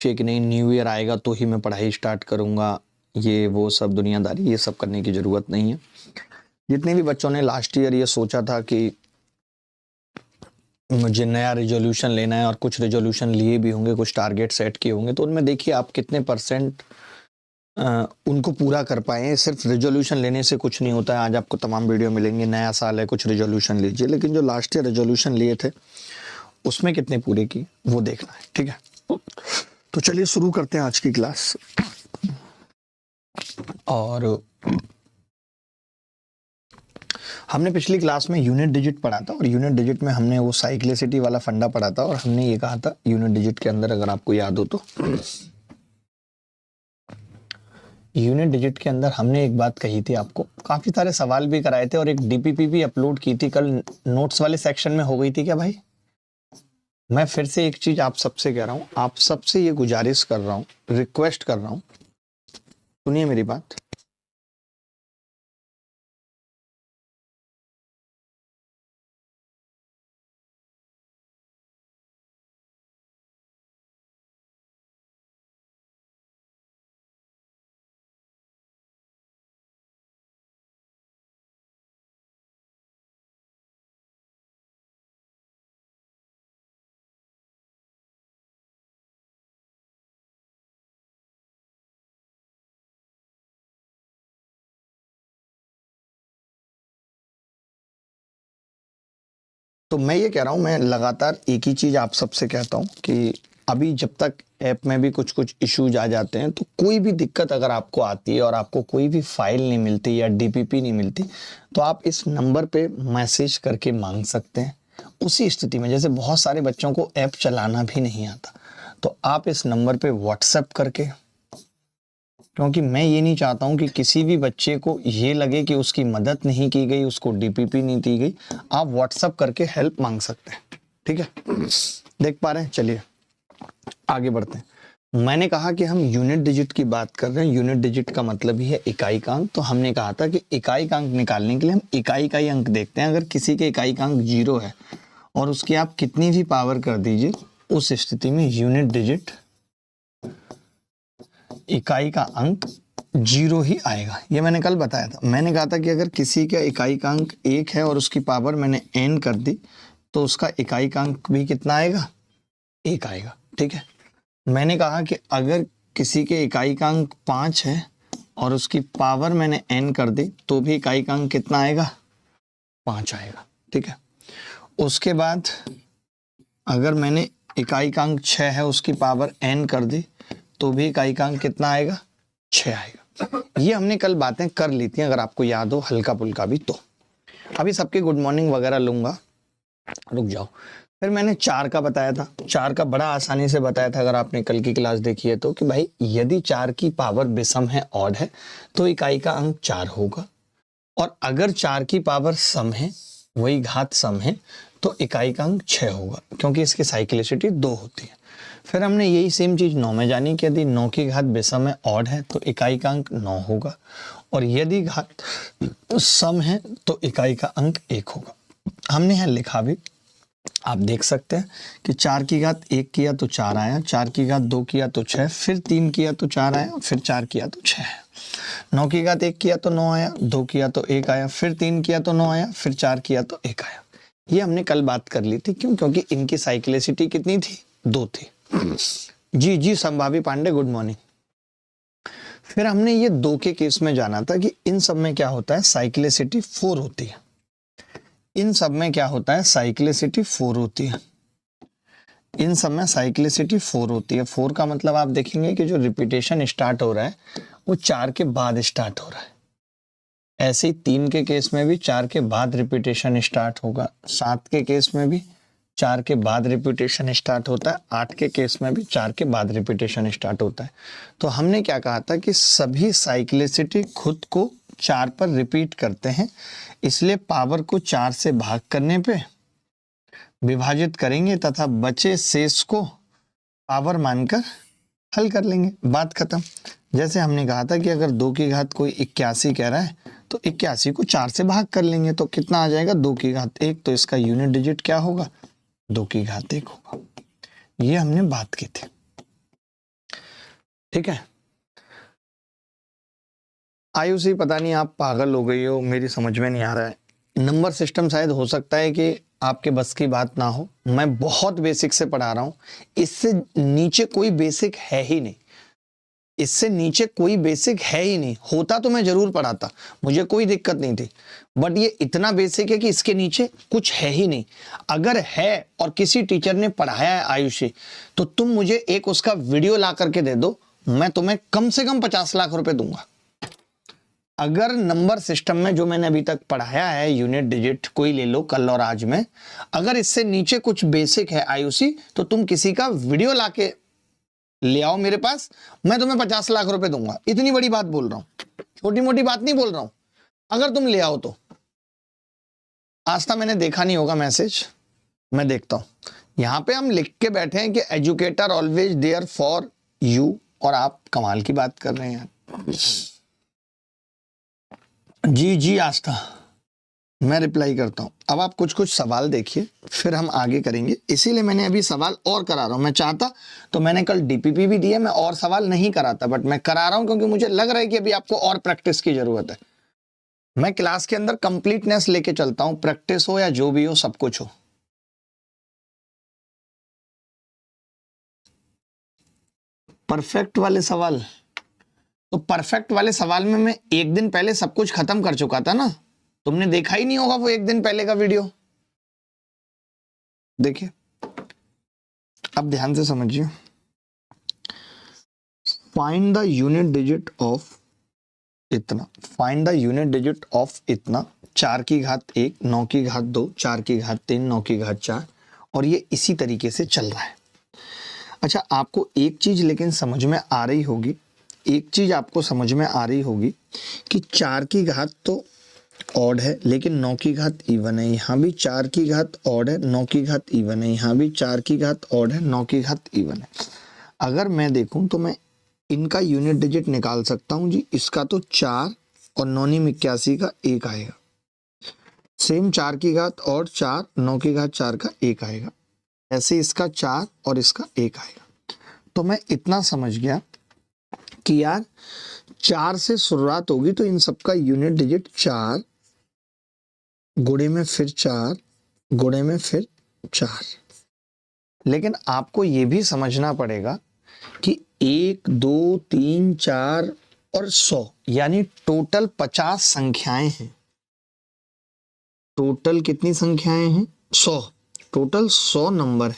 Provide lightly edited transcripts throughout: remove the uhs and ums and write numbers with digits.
कि नहीं new year आएगा तो ही मैं पढ़ाई स्टार्ट करूँगा, ये वो सब दुनियादारी, ये सब करने की ज़रूरत नहीं है। जितने भी बच्चों ने लास्ट ईयर ये सोचा था कि मुझे नया रेजोल्यूशन लेना है और कुछ रेजोल्यूशन लिए भी होंगे, कुछ टारगेट सेट किए होंगे, तो उनमें देखिए आप कितने परसेंट उनको पूरा कर पाए हैं। सिर्फ रेजोल्यूशन लेने से कुछ नहीं होता है। आज आपको तमाम वीडियो मिलेंगे, नया साल है कुछ रेजोल्यूशन लीजिए, लेकिन जो लास्ट ईयर रेजोल्यूशन लिए थे उसमें कितने पूरे की वो देखना है। ठीक है, तो चलिए शुरू करते हैं आज की क्लास। और हमने पिछली क्लास में यूनिट डिजिट पढ़ा था और यूनिट डिजिट में हमने वो साइक्लिसिटी वाला फंडा पढ़ा था और हमने ये कहा था यूनिट डिजिट के अंदर, अगर आपको याद हो तो, यूनिट डिजिट के अंदर हमने एक बात कही थी, आपको काफी सारे सवाल भी कराए थे और एक डीपीपी भी अपलोड की थी कल, नोट्स वाले सेक्शन में हो गई थी क्या भाई? मैं फिर से एक चीज आप सबसे कह रहा हूं, आप सबसे ये गुजारिश कर रहा हूं, रिक्वेस्ट कर रहा हूं, सुनिए मेरी बात। तो मैं ये कह रहा हूं, मैं लगातार एक ही चीज आप सबसे कहता हूं कि अभी जब तक ऐप में भी कुछ कुछ इश्यूज आ जाते हैं, तो कोई भी दिक्कत अगर आपको आती है और आपको कोई भी फाइल नहीं मिलती या डीपीपी नहीं मिलती, तो आप इस नंबर पे मैसेज करके मांग सकते हैं। उसी स्थिति में, जैसे बहुत सारे बच्चों को ऐप चलाना भी नहीं आता, तो आप इस नंबर पे व्हाट्सएप करके, क्योंकि मैं ये नहीं चाहता हूं कि किसी भी बच्चे को ये लगे कि उसकी मदद नहीं की गई, उसको डीपीपी नहीं दी गई, आप व्हाट्सएप करके हेल्प मांग सकते हैं। ठीक है, देख पा रहे हैं? चलिए आगे बढ़ते हैं। मैंने कहा कि हम यूनिट डिजिट की बात कर रहे हैं। यूनिट डिजिट का मतलब ही है इकाई का अंक। तो हमने कहा था कि इकाई का अंक निकालने के लिए हम इकाई का ही अंक देखते हैं। अगर किसी के इकाई का अंक 0 है और उसकी आप कितनी भी पावर कर दीजिए, उस स्थिति में यूनिट डिजिट इकाई का अंक 0 ही आएगा। ये मैंने कल बताया था। मैंने कहा था कि अगर किसी का इकाई का अंक 1 है और उसकी पावर मैंने n कर दी, तो उसका इकाई का अंक भी कितना आएगा? 1 आएगा। ठीक है, मैंने कहा कि अगर किसी के इकाई का अंक 5 है और उसकी पावर मैंने n कर दी, तो भी इकाई का अंक कितना आएगा? 5 आएगा। ठीक है, उसके बाद अगर मैंने इकाई का अंक 6 है, उसकी पावर n कर दी, तो भी इकाई का अंक कितना आएगा? 6 आएगा। ये हमने कल बातें कर ली थी, अगर आपको याद हो हल्का पुल्का भी। तो अभी सबके गुड मॉर्निंग वगैरह लूंगा, रुक जाओ। फिर मैंने 4 का बताया था। 4 का बड़ा आसानी से बताया था, अगर आपने कल की क्लास देखी है तो, कि भाई यदि 4 की पावर विषम है, ऑड है, तो इकाई का अंक 4 होगा। और अगर 4 की पावर सम है, वही घात सम है, तो इकाई का अंक 6 होगा, क्योंकि इसकी साइक्लिसिटी 2 होती है। फिर हमने यही सेम चीज 9 में जानी कि यदि 9 की घात विषम है, ऑड है, तो इकाई का अंक 9 होगा। और यदि घात सम है तो इकाई का अंक 1 होगा। हमने यहाँ लिखा भी, आप देख सकते हैं कि 4 की घात 1 किया तो 4 आया, 4 की घात 2 किया तो 6, फिर 3 किया तो 4 आया, फिर 4 किया तो 6 है। 9 की घात 1 किया तो 9 आया, 2 किया तो 1 आया, फिर 3 किया तो 9 आया, फिर 4 किया तो 1 आया। ये हमने कल बात कर ली थी। क्यों? क्योंकि इनकी साइक्लिसिटी कितनी थी? 2 थी। जी जी संभावी पांडे, गुड मॉर्निंग। फिर हमने ये 2 के केस में जाना था कि इन सब में क्या होता है? साइक्लिसिटी 4 होती है। इन सब में क्या होता है? साइक्लिसिटी 4 होती है। इन सब में साइक्लिसिटी 4 होती है। 4 का मतलब आप देखेंगे कि जो रिपीटेशन स्टार्ट हो रहा है वो 4 के बाद स्टार्ट हो रहा है। ऐसे ही 3 के केस में भी 4 के बाद रिपीटेशन स्टार्ट होगा। 7 के केस में भी 4 के बाद रिपीटेशन स्टार्ट होता है। 8 के केस में भी 4 के बाद रिपीटेशन स्टार्ट होता है। तो हमने क्या कहा था कि सभी साइक्लिसिटी खुद को 4 पर रिपीट करते हैं, इसलिए पावर को 4 से भाग करने पे विभाजित करेंगे तथा बचे शेष को पावर मानकर हल कर लेंगे। बात खत्म। जैसे हमने कहा था कि अगर 2 की घात कोई 81 कह रहा है, तो 81 को 4 से भाग कर लेंगे, तो कितना आ जाएगा? 2 की घात 1। तो इसका यूनिट डिजिट क्या होगा? 2 की घात 1 होगा। ये हमने बात की थी। ठीक है। आयुषी पता नहीं आप पागल हो गई हो, मेरी समझ में नहीं आ रहा है। नंबर सिस्टम शायद हो सकता है कि आपके बस की बात ना हो। मैं बहुत बेसिक से पढ़ा रहा हूं, इससे नीचे कोई बेसिक है ही नहीं। इससे नीचे कोई बेसिक है ही नहीं। होता तो मैं जरूर पढ़ाता, मुझे कोई दिक्कत नहीं थी, बट ये इतना बेसिक है कि इसके नीचे कुछ है ही नहीं। अगर है और किसी टीचर ने पढ़ाया है आयुषी, तो तुम मुझे एक उसका वीडियो ला करके दे दो, मैं तुम्हें कम से कम 50 लाख रुपए दूंगा। अगर नंबर सिस्टम में जो मैंने अभी तक पढ़ाया है, यूनिट डिजिट कोई ले लो कल और आज में, अगर इससे नीचे कुछ बेसिक है आयुषी, तो तुम किसी का वीडियो लाके ले आओ मेरे पास, मैं तुम्हें 50 लाख रुपए दूंगा। इतनी बड़ी बात बोल रहा हूं, छोटी मोटी बात नहीं बोल रहा हूं। अगर तुम ले आओ तो। आज तक मैंने देखा नहीं होगा मैसेज, मैं देखता हूं। यहां पे हम लिख के बैठे हैं कि educator always there for you, और आप कमाल की बात कर रहे हैं यार। जी जी आस्था, मैं रिप्लाई करता हूं। अब आप कुछ कुछ सवाल देखिए, फिर हम आगे करेंगे। इसीलिए मैंने अभी सवाल और करा रहा हूं। मैं चाहता तो मैंने कल डीपीपी भी दिया, मैं और सवाल नहीं कराता, बट मैं करा रहा हूं क्योंकि मुझे लग रहा है कि अभी आपको और प्रैक्टिस की जरूरत है। मैं क्लास के अंदर कंप्लीटनेस लेके चलता हूं, प्रैक्टिस हो या जो भी हो, सब कुछ हो। परफेक्ट वाले सवाल, तो परफेक्ट वाले सवाल में मैं एक दिन पहले सब कुछ खत्म कर चुका था ना। तुमने देखा ही नहीं होगा वो एक दिन पहले का वीडियो। देखिए, अब ध्यान से समझिए। Find the unit digit of इतना, find the unit digit of इतना, 4 की घात 1, 9 की घात 2, 4 की घात 3, 9 की घात 4, और ये इसी तरीके से चल रहा है। अच्छा, आपको एक चीज लेकिन समझ में आ रही होगी, एक चीज आपको समझ में आ रही होगी कि 4 की घात तो ऑड है, लेकिन 9 की घात इवन है। यहाँ भी 4 की घात ऑड है, 9 की घात इवन है। यहाँ भी 4 की घात ऑड है, 9 की घात इवन है। अगर मैं देखूं तो मैं इनका यूनिट डिजिट निकाल सकता हूं जी। इसका तो 4 और 9 81 का 1 आएगा। सेम 4 की घात और 4, 9 की घात 4 का 1 आएगा। ऐसे इसका 4 और इसका 1 आएगा। तो मैं इतना समझ गया कि यार 4 से शुरुआत होगी, तो इन सबका यूनिट डिजिट 4 गुणे में फिर 4 गुणे में फिर 4। लेकिन आपको यह भी समझना पड़ेगा कि 1 2 3 4 और 100, यानी टोटल 50 संख्याएं हैं। टोटल कितनी संख्याएं हैं? 100। टोटल 100 नंबर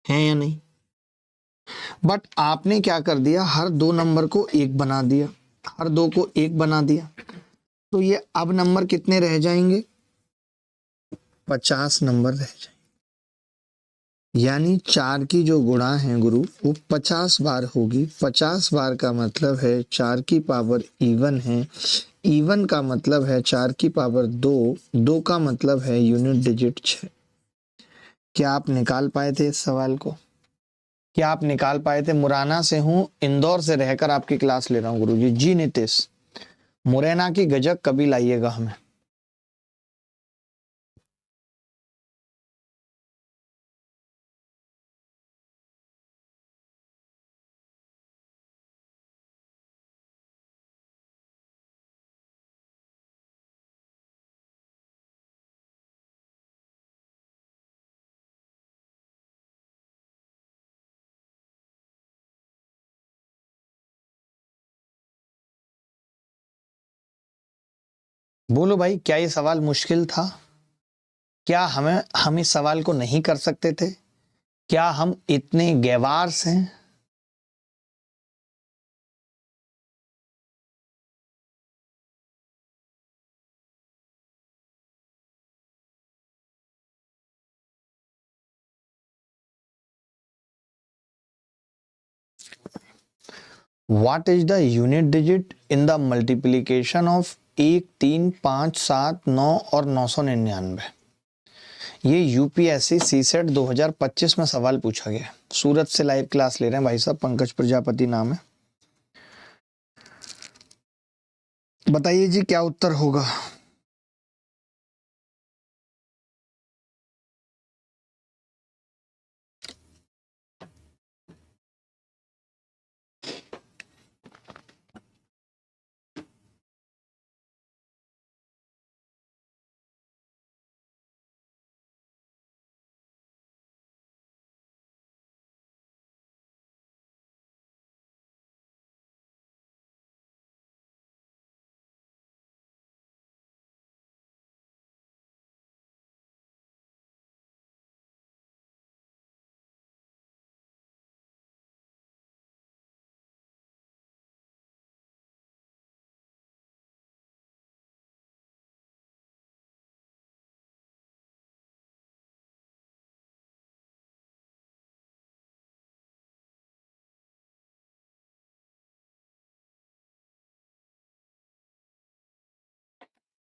हैं या नहीं? बट आपने क्या कर दिया, हर 2 नंबर को 1 बना दिया, हर 2 को 1 बना दिया। तो ये अब नंबर कितने रह जाएंगे? 50 नंबर रह जाएंगे। यानी 4 की जो गुणा है गुरु, वो 50 बार होगी। 50 बार का मतलब है 4 की पावर इवन है। इवन का मतलब है 4 की पावर 2। 2 का मतलब है यूनिट डिजिट 6। क्या आप निकाल पाए थे इस सवाल को? क्या आप निकाल पाए थे? मुरैना से हूं, इंदौर से रहकर आपकी क्लास ले रहा हूं गुरुजी। जी नितेश, मुरैना की गजक कभी लाइएगा हमें। बोलो भाई, क्या ये सवाल मुश्किल था? क्या हम इस सवाल को नहीं कर सकते थे? क्या हम इतने गैवार्स हैं? What is the unit digit in the multiplication of 1 3 5 7 9 और 999? ये यूपीएससी सीसेट 2025 में सवाल पूछा गया। सूरत से लाइव क्लास ले रहे हैं भाई साहब, पंकज प्रजापति नाम है। बताइए जी, क्या उत्तर होगा?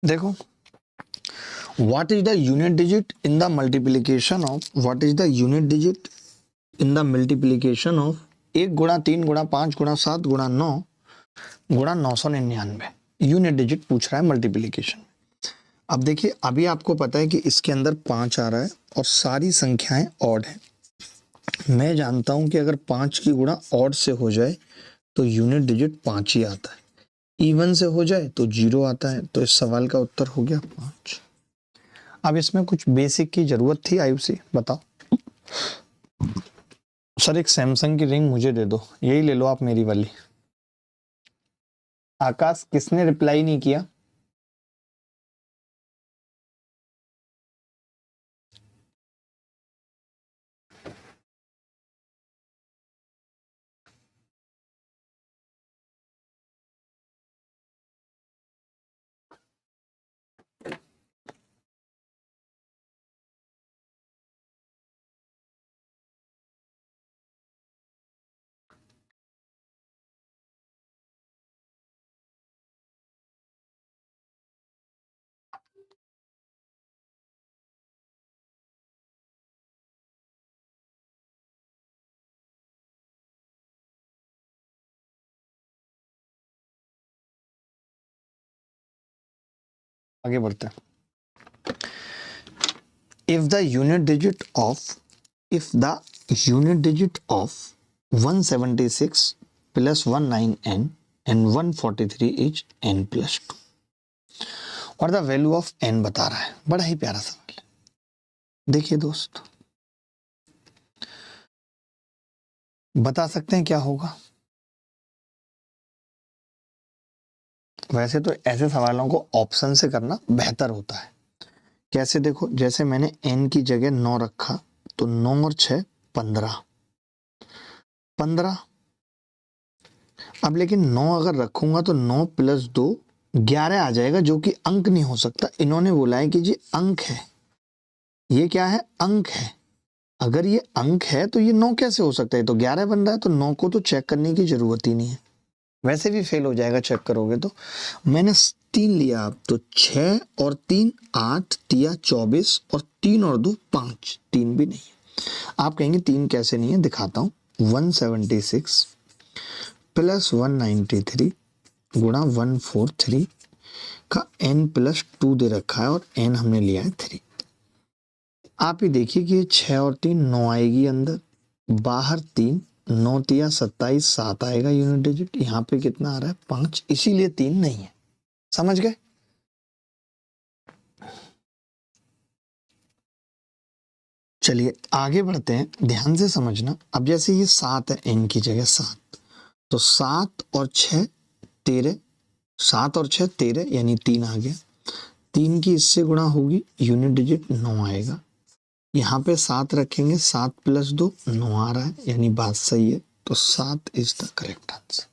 देखो, what is the unit digit in the multiplication of, what is the unit digit in the multiplication of 1 गुणा 3 गुणा 5 गुणा 7 गुणा 9 गुणा 999। यूनिट डिजिट पूछ रहा है मल्टीप्लीकेशन। अब देखिए, अभी आपको पता है कि इसके अंदर 5 आ रहा है और सारी संख्याएं ऑड हैं। मैं जानता हूं कि अगर 5 की गुणा ऑड से हो जाए तो यूनिट डिजिट 5 ही आता है, इवन से हो जाए तो 0 आता है। तो इस सवाल का उत्तर हो गया 5। अब इसमें कुछ बेसिक की जरूरत थी। आयुषी बताओ। सर एक सैमसंग की रिंग मुझे दे दो, यही ले लो आप मेरी वाली। आकाश, किसने रिप्लाई नहीं किया? आगे बढ़ते हैं। If the unit digit of, if the unit digit of 176 plus 19n and 143 is n plus 2 और द वैल्यू ऑफ n बता रहा है। बड़ा ही प्यारा सवाल है। देखिए दोस्त, बता सकते हैं क्या होगा? वैसे तो ऐसे सवालों को ऑप्शन से करना बेहतर होता है। कैसे? देखो, जैसे मैंने n की जगह 9 रखा तो 9 और 6 15 15। अब लेकिन 9 अगर रखूंगा तो 9 प्लस 2 11 आ जाएगा, जो कि अंक नहीं हो सकता। इन्होंने बोला है कि जी अंक है, ये क्या है? अंक है। अगर ये अंक है तो ये 9 कैसे हो सकता है? तो 11 बन रहा है, तो 9 को तो चेक करने की जरूरत ही नहीं है, वैसे भी फेल हो जाएगा चेक करोगे तो। मैंने 3 लिया, अब तो 6 और 3 8 तिया 24 और 3 और 2 5, 3 भी नहीं है। आप कहेंगे 3 कैसे नहीं है, दिखाता हूं। 176 प्लस 193 गुणा 143 का n प्लस 2 दे रखा है और n हमने लिया है 3। आप ही देखिए कि 6 और 3 9 आएगी अंदर, बाहर 3 9 तिया 27 7 आएगा यूनिट डिजिट। यहाँ पे कितना आ रहा है? 5, इसीलिए 3 नहीं है। समझ गए? चलिए आगे बढ़ते हैं, ध्यान से समझना। अब जैसे ये 7 है, n की जगह 7, तो 7 और 6 13, 7 और 6 13 यानी 3 आ गया। 3 की इससे गुणा होगी, यूनिट डिजिट 9 आएगा। यहाँ पे 7 रखेंगे, 7 प्लस 2 9 आ रहा है, यानी बात सही है। तो 7 is the correct answer.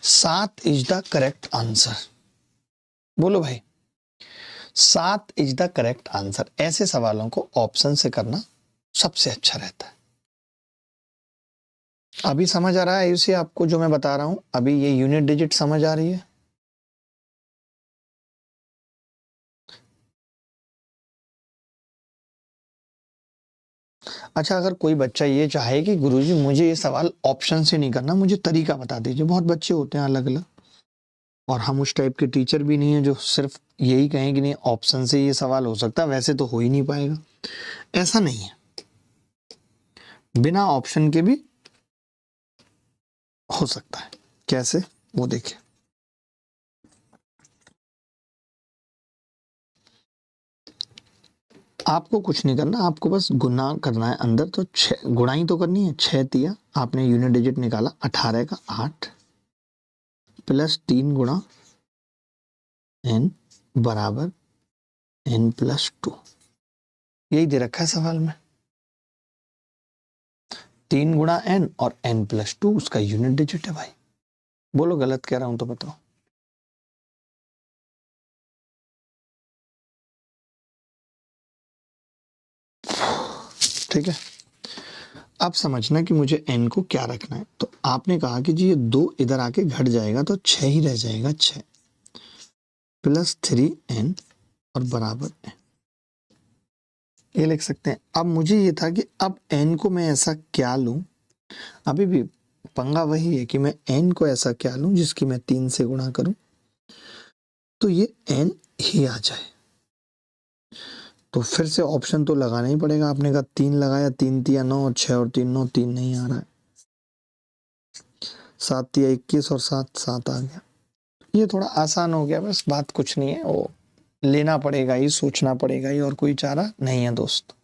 7 is the correct answer. बोलो भाई, 7 इज द करेक्ट आंसर। ऐसे सवालों को ऑप्शन से करना सबसे अच्छा रहता है। अभी समझ आ रहा है आयुषी आपको जो मैं बता रहा हूं? अभी ये यूनिट डिजिट समझ आ रही है? अच्छा, अगर कोई बच्चा ये चाहे कि गुरुजी मुझे ये सवाल ऑप्शन से नहीं करना, मुझे तरीका बता दीजिए। बहुत बच्चे होते हैं अलग अलग, और हम उस टाइप के टीचर भी नहीं है जो सिर्फ यही कहें कि नहीं ऑप्शन से ये सवाल हो सकता है, वैसे तो हो ही नहीं पाएगा। ऐसा नहीं है, बिना ऑप्शन के भी हो सकता है। कैसे? वो देखिए। आपको कुछ नहीं करना, आपको बस गुना करना है अंदर। तो 6 गुणाई तो करनी है। 6 तिया आपने यूनिट डिजिट निकाला 18 का 8 प्लस 3 गुणा n बराबर n प्लस 2, यही दे रखा है सवाल में। 3 गुणा n और n प्लस 2 उसका यूनिट डिजिट है भाई। बोलो गलत कह रहा हूं तो बताओ। ठीक है, अब समझना कि मुझे n को क्या रखना है। तो आपने कहा कि जी ये 2 इधर आके घट जाएगा तो 6 ही रह जाएगा। 6 प्लस 3n और बराबर n, ये लिख सकते हैं। अब मुझे ये था कि अब n को मैं ऐसा क्या लूं, अभी भी पंगा वही है कि मैं n को ऐसा क्या लूं जिसकी मैं 3 से गुणा करूं तो ये n ही आ जाए। तो फिर से ऑप्शन तो लगाना ही पड़ेगा। आपने कहा 3 लगाया, 3 तिया 9 और 6 और 3 9, 3 नहीं आ रहा है, 7 तिया 21 और 7 7 आ गया। ये थोड़ा आसान हो गया, बस बात कुछ नहीं है, वो लेना पड़ेगा ही, सोचना पड़ेगा ही, और कोई चारा नहीं है दोस्त।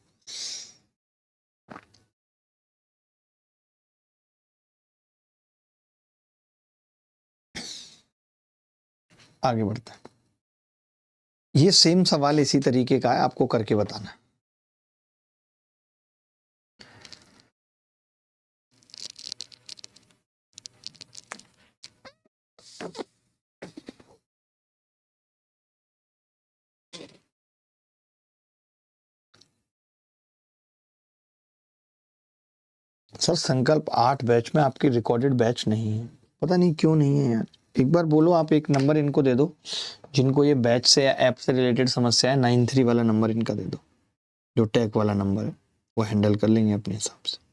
आगे बढ़ते हैं। ये सेम सवाल इसी तरीके का है, आपको करके बताना है। सर संकल्प 8 बैच में आपकी रिकॉर्डेड बैच नहीं है, पता नहीं क्यों नहीं है यार। एक बार बोलो, आप एक नंबर इनको दे दो जिनको ये बैच से या ऐप से रिलेटेड समस्या है, 93 वाला नंबर इनका दे दो, जो टैग वाला नंबर है, वो हैंडल कर लेंगे अपने हिसाब से।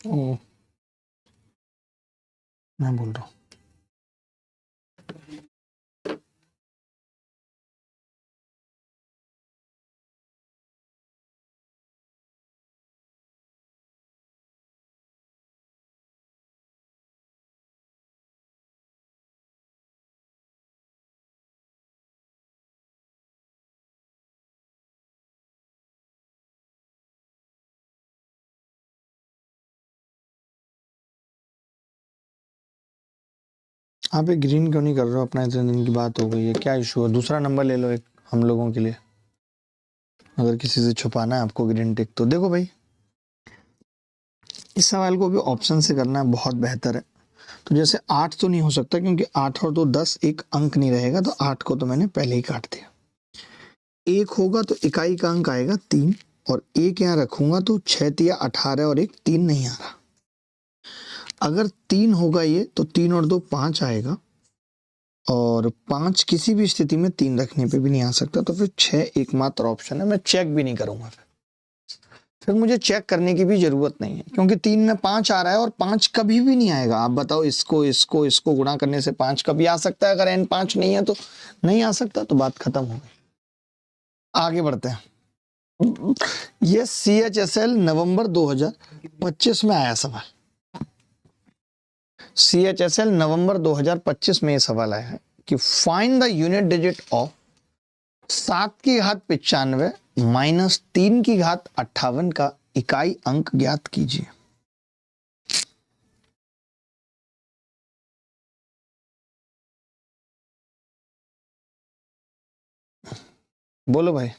ओ, मैं बोल रहा हूँ। आप एक ग्रीन क्यों नहीं कर रहे हो? अपना इतने दिन की बात हो गई है, क्या इशू है? दूसरा नंबर ले लो एक हम लोगों के लिए, अगर किसी से छुपाना है आपको ग्रीन टिक तो। देखो भाई, इस सवाल को भी ऑप्शन से करना बहुत बेहतर है। तो जैसे 8 तो नहीं हो सकता, क्योंकि 8 और 2 10, एक अंक नहीं रहेगा, तो 8 को तो मैंने पहले ही काट दिया। एक होगा तो इकाई का अंक आएगा 3, और एक यहाँ रखूंगा तो 6 तिया 18 और एक 3 नहीं आ रहा। अगर 3 होगा ये तो 3 और 2 5 आएगा, और 5 किसी भी स्थिति में 3 रखने पे भी नहीं आ सकता, तो फिर 6 एकमात्र ऑप्शन है। मैं चेक भी नहीं करूंगा, फिर मुझे चेक करने की भी जरूरत नहीं है, क्योंकि 3 में 5 आ रहा है और 5 कभी भी नहीं आएगा। आप बताओ, इसको इसको इसको गुणा करने से 5 कभी आ सकता है? अगर n 5 नहीं है तो नहीं आ सकता, तो बात खत्म हो गई। आगे बढ़ते हैं। ये CHSL नवंबर 2025 में आया सवाल। CHSL नवंबर 2025 में ये सवाल आया है कि find the unit digit of 7 की घात 95 माइनस 3 की घात 58 का इकाई अंक ज्ञात कीजिए। बोलो भाई।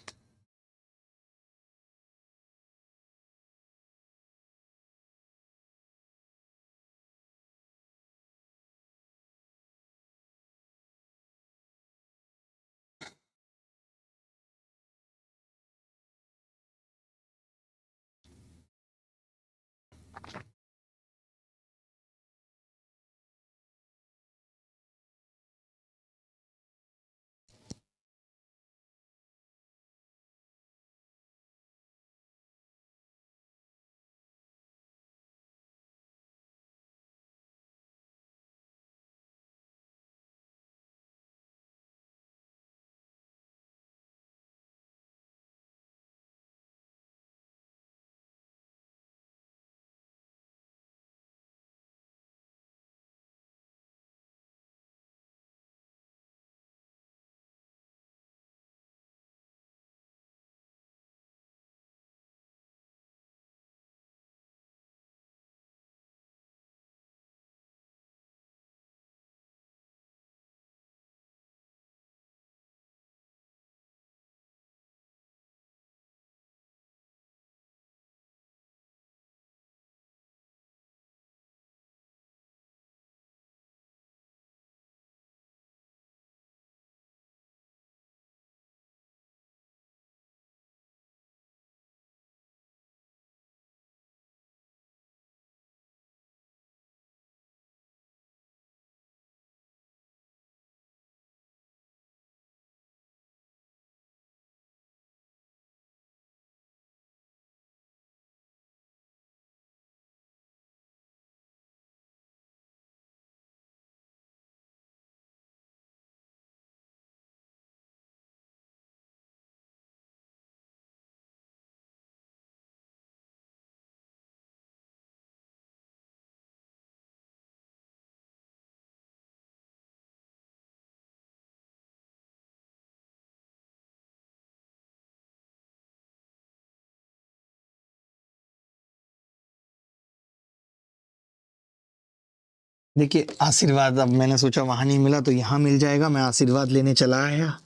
देखिए आशीर्वाद, अब मैंने सोचा वहां नहीं मिला तो यहाँ मिल जाएगा, मैं आशीर्वाद लेने चला आया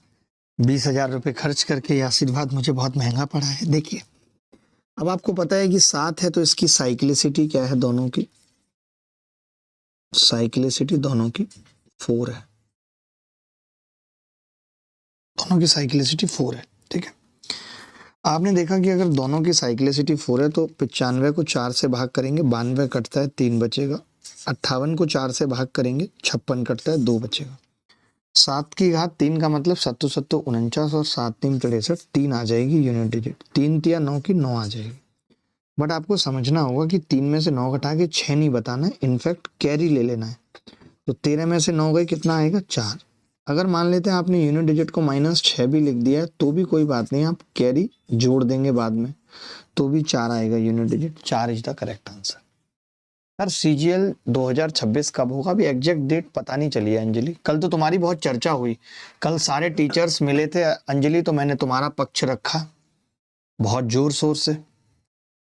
20,000 रुपये खर्च करके। ये आशीर्वाद मुझे बहुत महंगा पड़ा है। देखिए अब आपको पता है कि 7 है तो इसकी साइक्लिसिटी क्या है, दोनों की साइक्लिसिटी दोनों की 4 है, दोनों की साइक्लिसिटी 4 है। ठीक है, आपने देखा कि अगर दोनों की साइक्लिसिटी 4 है तो 95 को 4 से भाग करेंगे 92 कटता है 3 बचेगा, 58 को 4 से भाग करेंगे 56 कटता है 2 बचेगा, 7 की घात 3 का मतलब 7 7 49 और 7 3 63, 3 आ जाएगी यूनिट डिजिट, 3 तिया 9 की 9 आ जाएगी। बट आपको समझना होगा कि 3 में से 9 घटा के 6 नहीं बताना है, इनफैक्ट कैरी ले लेना है। तो 13 में से 9 गए कितना आएगा 4। अगर मान लेते हैं आपने यूनिट डिजिट को -6 भी लिख दिया है तो भी कोई बात नहीं, आप कैरी जोड़ देंगे बाद में तो भी 4 आएगा unit digit. 4 is the correct answer. Sir CGL 2026 कब होगा? अभी एग्जैक्ट डेट पता नहीं चली है अंजलि। कल तो तुम्हारी बहुत चर्चा हुई, कल सारे टीचर्स मिले थे अंजलि, तो मैंने तुम्हारा पक्ष रखा बहुत जोर शोर से,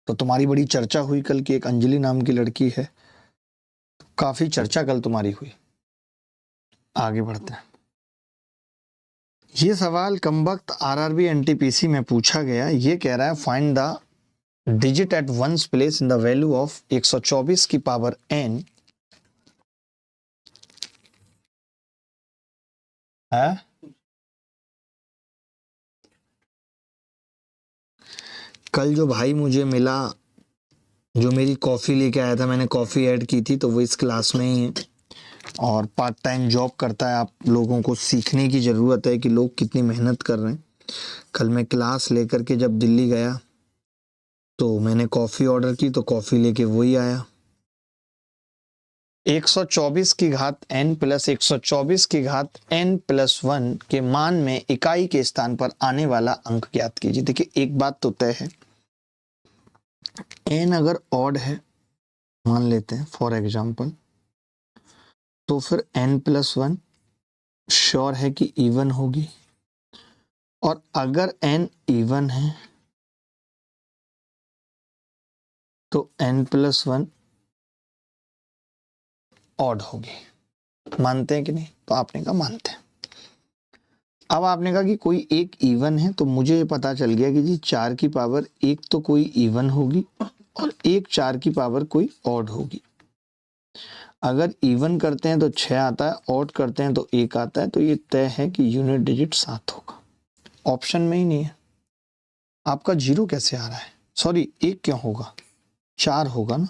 तो तुम्हारी बड़ी चर्चा हुई कल की, एक अंजलि नाम की लड़की है, काफी चर्चा कल तुम्हारी हुई। आगे बढ़ते हैं। ये सवाल कमबख्त आरआरबी एनटीपीसी में पूछा गया। ये कह रहा है find the digit at ones place in the value of 124 की पावर n है। कल जो भाई मुझे मिला, जो मेरी कॉफ़ी लेके आया था, मैंने कॉफ़ी ऐड की थी, तो वो इस क्लास में ही है और पार्ट टाइम जॉब करता है। आप लोगों को सीखने की ज़रूरत है कि लोग कितनी मेहनत कर रहे हैं। कल मैं क्लास लेकर के जब दिल्ली गया तो मैंने कॉफ़ी ऑर्डर की, तो कॉफ़ी लेके वही आया। 124 की घात n प्लस 124 की घात n प्लस 1 के मान में इकाई के स्थान पर आने वाला अंक ज्ञात कीजिए। देखिए एक बात तो तय है, n अगर ऑड है मान लेते हैं फॉर एग्जाम्पल, तो फिर n प्लस 1 श्योर है कि इवन होगी, और अगर n इवन है तो n प्लस 1 ऑड होगी। मानते हैं कि नहीं? तो आपने कहा मानते हैं। अब आपने कहा कि कोई एक इवन है, तो मुझे ये पता चल गया कि जी 4 की पावर 1 तो कोई इवन होगी और एक 4 की पावर कोई ऑड होगी। अगर इवन करते हैं तो 6 आता है, ऑड करते हैं तो 1 आता है, तो ये तय है कि यूनिट डिजिट 7 होगा। ऑप्शन में ही नहीं है। आपका 0 कैसे आ रहा है? सॉरी 1 क्यों होगा, 4 होगा ना,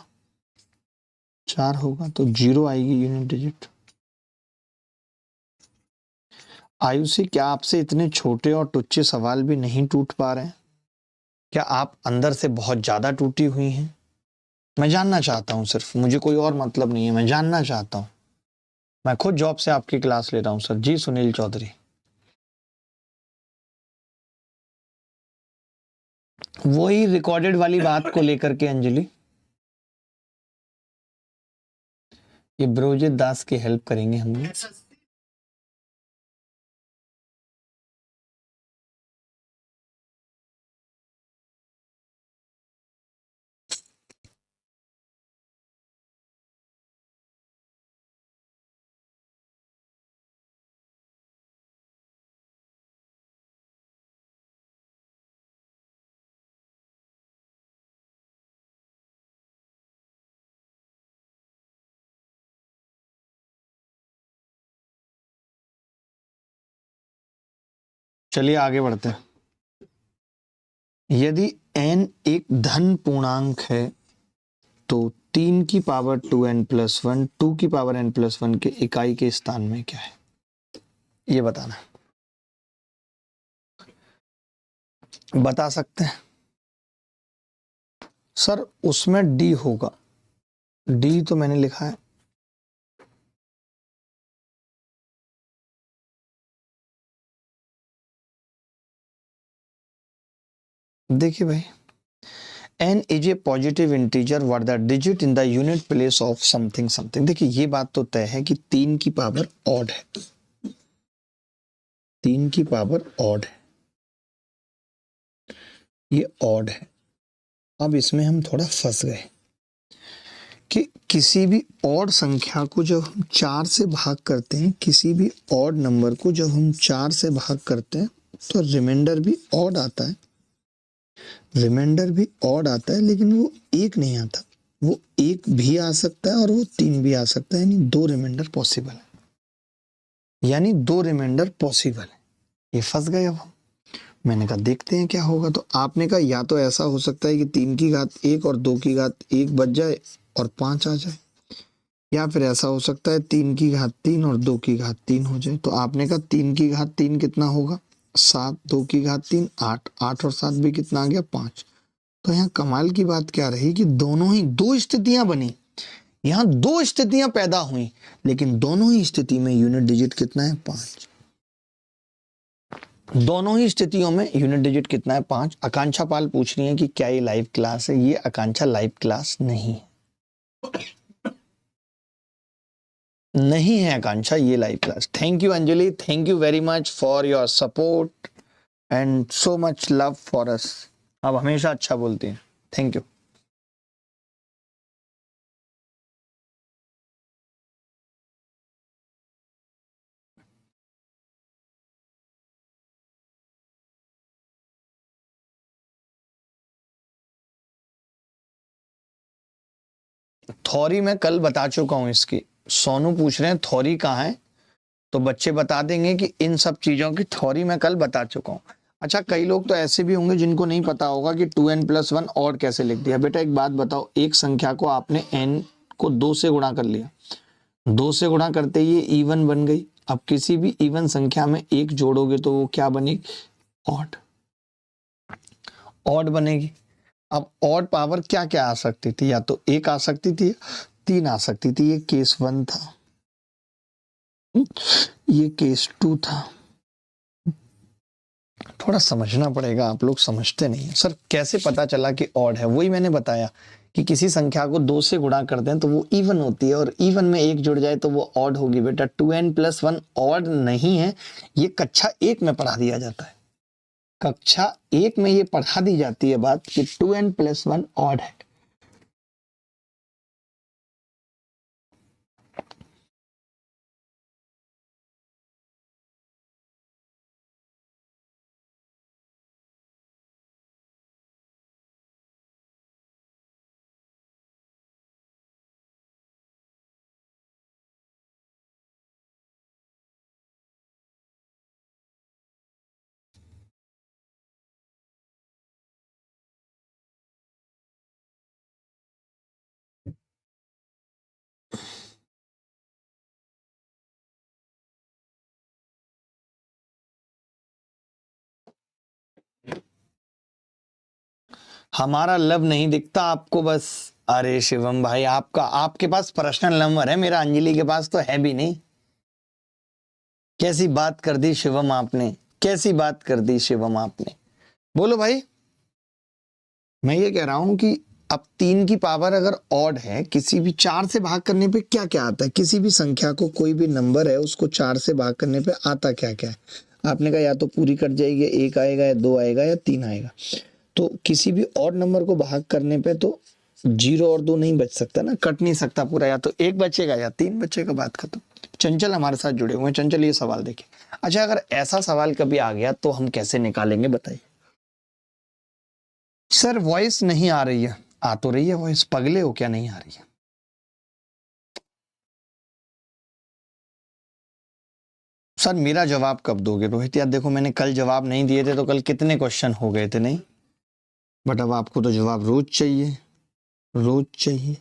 4 होगा तो 0 आएगी यूनिट डिजिट। आयुषी, क्या आपसे इतने छोटे और तुच्छ सवाल भी नहीं टूट पा रहे हैं? क्या आप अंदर से बहुत ज्यादा टूटी हुई हैं? मैं जानना चाहता हूं, सिर्फ, मुझे कोई और मतलब नहीं है, मैं जानना चाहता हूं। मैं खुद जॉब से आपकी क्लास ले रहा हूं सर। जी सुनील चौधरी, वही रिकॉर्डेड वाली बात को लेकर के अंजलि, ये ब्रोजित दास की हेल्प करेंगे हम लोग। चलिए आगे बढ़ते हैं। यदि n एक धन पूर्णांक है तो 3 की पावर 2n प्लस 1, 2 की पावर n प्लस 1 के इकाई के स्थान में क्या है, ये बताना। बता सकते हैं सर? उसमें d होगा, d तो मैंने लिखा है। देखिए भाई, n is a positive integer what the digit in the unit place of something something. देखिए ये बात तो तय है कि 3 की पावर ऑड है, 3 की पावर ऑड है, ये ऑड है। अब इसमें हम थोड़ा फंस गए कि किसी भी ऑड संख्या को जब हम 4 से भाग करते हैं, किसी भी ऑड नंबर को जब हम 4 से भाग करते हैं तो रिमाइंडर भी ऑड आता है, रिमाइंडर भी ऑड आता है, लेकिन वो एक नहीं आता, वो एक भी आ सकता है और वो 3 भी आ सकता है, यानी 2 रिमाइंडर पॉसिबल है, यानी 2 रिमाइंडर पॉसिबल है। ये फंस गए अब हम। मैंने कहा देखते हैं क्या होगा, तो आपने कहा या तो ऐसा हो सकता है कि 3 की घात 1 और 2 की घात 1 बच जाए और 5 आ जाए, या फिर ऐसा हो सकता है 3 की घात 3 और 2 की घात 3 हो जाए। तो आपने कहा 3 की घात 3 कितना होगा 7, 2 की घात 3 8, 8 और 7 भी कितना आ गया 5। तो यहाँ कमाल की बात क्या रही कि दोनों ही 2 स्थितियां बनी, यहाँ 2 स्थितियां पैदा हुई, लेकिन दोनों ही स्थिति में यूनिट डिजिट कितना है 5। दोनों ही स्थितियों में यूनिट डिजिट कितना है 5। आकांक्षा पाल पूछ रही है कि क्या ये लाइव क्लास है? ये आकांक्षा लाइव क्लास नहीं है, नहीं है आकांक्षा ये live class. Thank you Anjali, thank you very much for your support and so much love for us. आप हमेशा अच्छा बोलती हैं, थैंक यू। थॉरी मैं कल बता चुका हूं इसकी। सोनू पूछ रहे हैं थॉरी कहाँ है, तो बच्चे बता देंगे कि इन सब चीजों की थ्योरी मैं कल बता चुका हूँ। अच्छा, कई लोग तो ऐसे भी होंगे जिनको नहीं पता होगा कि 2n+1 और कैसे लिख दिया। बेटा एक बात बताओ, एक संख्या को आपने n को 2 से गुणा कर लिया, 2 से गुणा करते ही ये इवन बन गई। अब किसी भी इवन संख्या में एक जोड़ोगे तो वो क्या बनेगी? ऑड, ऑड बनेगी। अब ऑड पावर क्या क्या आ सकती थी? या तो 1 आ सकती थी, 3 आ सकती थी, ये केस 1 था, ये केस 2 था। थोड़ा समझना पड़ेगा, आप लोग समझते नहीं है। सर कैसे पता चला कि ऑड है? वही मैंने बताया कि किसी संख्या को 2 से गुणा करते हैं तो वो इवन होती है, और इवन में एक जुड़ जाए तो वो ऑड होगी। बेटा 2n+1 ऑड नहीं है, ये कक्षा 1 में पढ़ा दिया जाता है, कक्षा 1 में ये पढ़ा दी जाती है बात कि 2n+1 ऑड है। हमारा लव नहीं दिखता आपको बस। अरे शिवम भाई, आपका आपके पास पर्सनल नंबर है, मेरा अंजलि के पास तो है भी नहीं। कैसी बात कर दी शिवम आपने, कैसी बात कर दी शिवम आपने। बोलो भाई। मैं ये कह रहा हूं कि अब 3 की पावर अगर ऑड है, किसी भी 4 से भाग करने पे क्या क्या आता है? किसी भी संख्या को, कोई भी नंबर है उसको 4 से भाग करने पे आता क्या क्या है? आपने कहा या तो पूरी कट जाएगी, 1 आएगा या 2 आएगा या 3 आएगा। तो किसी भी ऑड नंबर को भाग करने पे तो 0 और 2 नहीं बच सकता ना, कट नहीं सकता पूरा, या तो 1 बचेगा या 3 बचेगा, बात खत्म। चंचल हमारे साथ जुड़े हुए हैं। चंचल ये सवाल देखिए। अच्छा, अगर ऐसा सवाल कभी आ गया तो हम कैसे निकालेंगे बताइए। सर वॉइस नहीं आ रही है। आ तो रही है वॉइस, पगले हो क्या? नहीं आ रही है? सर मेरा जवाब कब दोगे रोहित यार? देखो मैंने कल जवाब नहीं दिए थे तो कल कितने क्वेश्चन हो गए थे, नहीं? बट अब आपको तो जवाब रोज चाहिए, रोज चाहिए।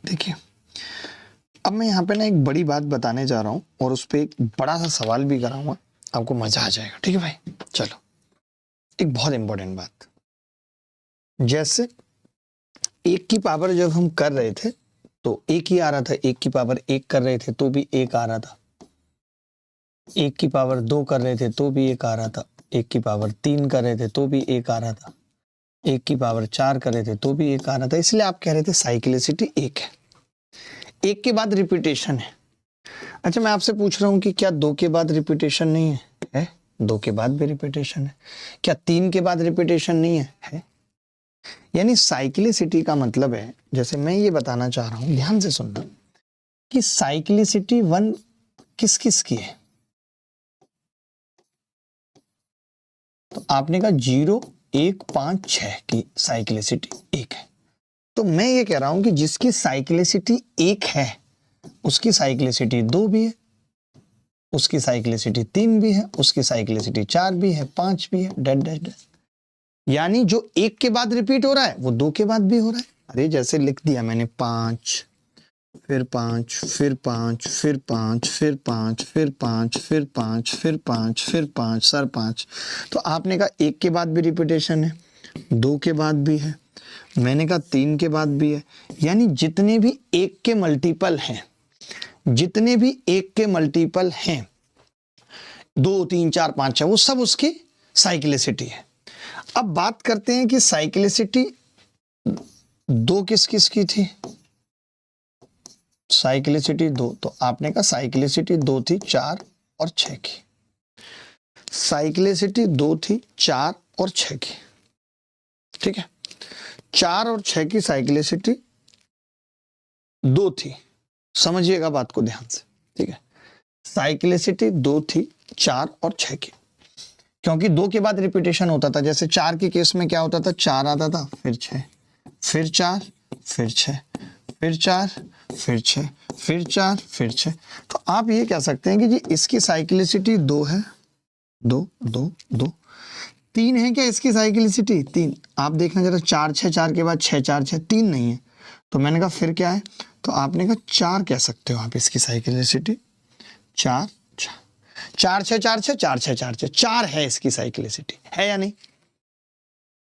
देखिए अब मैं यहाँ पे ना एक बड़ी बात बताने जा रहा हूँ और उस पर एक बड़ा सा सवाल भी कराऊंगा, आपको मजा आ जाएगा। ठीक है भाई, चलो एक बहुत इंपॉर्टेंट बात, जैसे एक की पावर जब हम कर रहे थे तो एक ही आ रहा था, एक की पावर एक कर रहे थे तो भी एक आ रहा था, एक की पावर दो कर रहे थे तो भी एक आ रहा था, एक की पावर तीन कर रहे थे तो भी एक आ रहा था, एक की पावर चार कर रहे थे तो भी एक आ रहा था। इसलिए आप कह रहे थे साइक्लिसिटी एक है, एक के बाद रिपीटेशन है। अच्छा मैं आपसे पूछ रहा हूं कि क्या दो के बाद रिपीटेशन नहीं है? है, दो के बाद भी रिपीटेशन है। क्या तीन के बाद रिपीटेशन नहीं है? है। यानी साइक्लिसिटी का मतलब है, जैसे मैं ये बताना चाह रहा हूं, ध्यान से सुनना, कि साइक्लिसिटी वन किस किस की है। तो आपने कहा 0 1 5 6 की साइक्लिसिटी एक है। तो मैं ये कह रहा हूं कि जिसकी साइक्लिसिटी एक है उसकी साइक्लिसिटी दो भी है, उसकी साइक्लिसिटी तीन भी है, उसकी साइक्लिसिटी चार भी है, पांच भी है, डैट डैट डैट। यानी जो एक के बाद रिपीट हो रहा है वो दो के बाद भी हो रहा है। अरे जैसे लिख दिया मैंने 5, फिर 5, फिर 5, फिर 5, फिर 5, फिर 5, फिर 5, फिर 5, फिर 5, सर 5। तो आपने कहा एक के बाद भी रिपीटेशन है, दो के बाद भी है, मैंने कहा तीन के बाद भी है। यानी जितने भी एक के मल्टीपल हैं, जितने भी एक के मल्टीपल हैं, 2 3 4 5 6, वो सब उसकी साइक्लिसिटी है। अब बात करते हैं कि साइक्लिसिटी दो किस किस की थी? साइक्लिसिटी दो, तो आपने कहा साइक्लिसिटी दो थी 4 और 6 की। साइक्लिसिटी दो थी 4 और 6 की, ठीक है। 4 और 6 की साइक्लिसिटी दो थी, समझिएगा बात को ध्यान से, ठीक है। साइक्लिसिटी दो थी 4 और 6 की, क्योंकि दो के बाद रिपीटेशन होता था। जैसे 4 के केस में क्या होता था, 4 आता था, फिर 6, फिर 4, फिर 6, फिर 4, फिर 6, फिर 4, फिर 6। तो आप ये कह सकते हैं कि जी इसकी साइक्लिसिटी दो है, दो दो दो। तीन है क्या इसकी साइक्लिसिटी? तीन। आप देखना जरा, 4 6, 4 के बाद 6 4 6, तीन नहीं है। तो मैंने कहा फिर क्या है? तो आपने कहा 4 कह सकते हो आप इसकी साइक्लिसिटी, 4 4 6 4 6 4 6 4 6, 4 है इसकी साइक्लिसिटी, है या नहीं?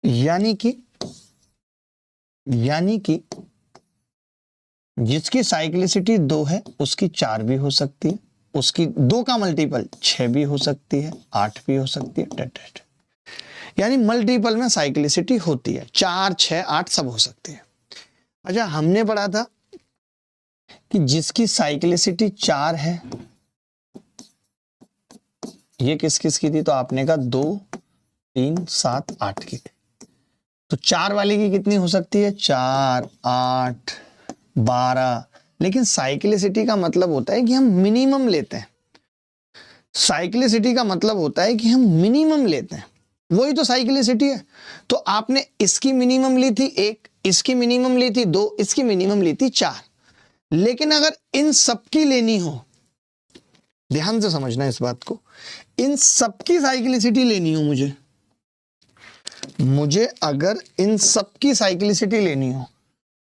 यानी कि जिसकी साइक्लिसिटी दो है उसकी 4 भी हो सकती है, उसकी दो का मल्टीपल 6 भी हो सकती है, 8 भी हो सकती है, डेट। यानी मल्टीपल में साइक्लिसिटी होती है, 4 6 8 सब हो सकती है। अच्छा हमने पढ़ा था कि जिसकी साइक्लिसिटी 4 है, ये किस किस की थी? तो आपने कहा 2 3 7 8 की थी। तो 4 वाले की कितनी हो सकती है? 4 8 12। लेकिन साइक्लिसिटी का मतलब होता है कि हम मिनिमम लेते हैं। साइक्लिसिटी का मतलब होता है कि हम मिनिमम लेते हैं, वही तो साइक्लिसिटी है। तो आपने इसकी मिनिमम ली थी 1, इसकी मिनिमम ली थी 2, इसकी मिनिमम ली थी 4। लेकिन अगर इन सबकी लेनी हो, ध्यान से समझना इस बात को, इन सबकी साइक्लिसिटी लेनी हो मुझे अगर इन सबकी साइक्लिसिटी लेनी हो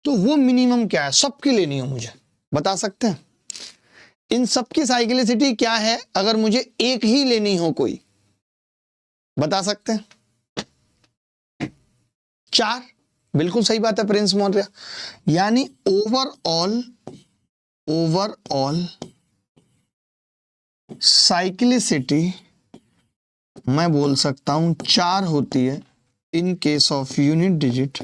तो वो मिनिमम क्या है? सबकी लेनी हो मुझे, बता सकते हैं? इन सबकी साइक्लिसिटी क्या है अगर मुझे एक ही लेनी हो, कोई बता सकते हैं? 4। बिल्कुल सही बात है प्रिंस मौर्य। यानी ओवरऑल साइक्लिसिटी मैं बोल सकता हूं 4 होती है in case of unit digit.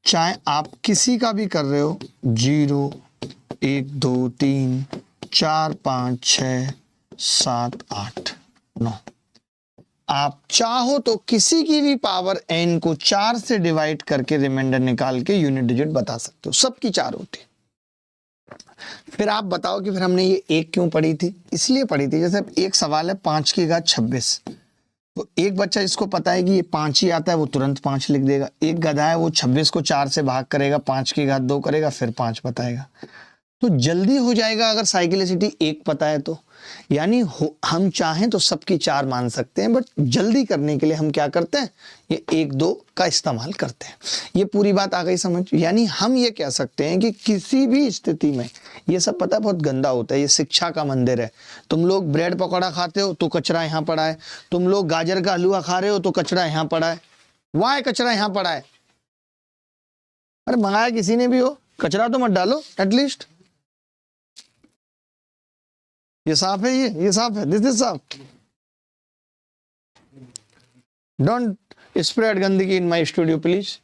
चाहे आप किसी का भी कर रहे हो, 0 1 2 3 4 5 6 7 8 9, आप चाहो तो किसी की भी पावर n को 4 से डिवाइड करके रिमाइंडर निकाल के यूनिट डिजिट बता सकते हो। सबकी 4 होती है। फिर आप बताओ कि फिर हमने ये एक क्यों पढ़ी थी? इसलिए पढ़ी थी, जैसे एक सवाल है 5 की घात 26, तो एक बच्चा इसको पता है कि ये 5 ही आता है, वो तुरंत 5 लिख देगा। एक गधा है, वो 26 को 4 से भाग करेगा, 5 की घात 2 करेगा, फिर 5 बताएगा। तो जल्दी हो जाएगा अगर साइक्लिसिटी 1 पता है तो। यानी हम चाहें तो सबकी 4 मान सकते हैं, बट जल्दी करने के लिए हम क्या करते हैं, ये 1 2 का इस्तेमाल करते हैं। ये पूरी बात आ गई समझ। यानी हम ये कह सकते हैं कि किसी भी स्थिति में, ये सब पता है बहुत गंदा होता है, ये शिक्षा का मंदिर है। तुम लोग ब्रेड पकौड़ा खाते हो तो कचरा यहाँ पड़ा है, तुम लोग गाजर का हलवा खा रहे हो तो कचरा यहाँ पड़ा है, वाह कचरा यहाँ पड़ा है। अरे मंगाया किसी ने भी हो, कचरा तो मत डालो एटलीस्ट। ये साफ है, ये साफ है, दिस इज साफ। डोंट स्प्रेड गंदगी in my studio please.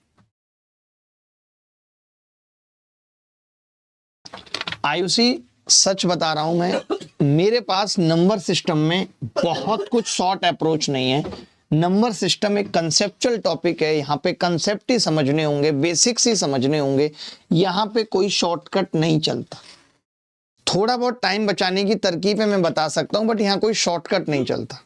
Ayushi सच बता रहा हूं मैं, मेरे पास नंबर सिस्टम में बहुत कुछ शॉर्ट अप्रोच नहीं है। नंबर सिस्टम एक कंसेप्चुअल टॉपिक है, यहाँ पे कंसेप्ट ही समझने होंगे, बेसिक्स ही समझने होंगे, यहाँ पे कोई शॉर्टकट नहीं चलता। थोड़ा बहुत टाइम बचाने की तरकीबें मैं बता सकता हूं, बट यहाँ कोई शॉर्टकट नहीं चलता।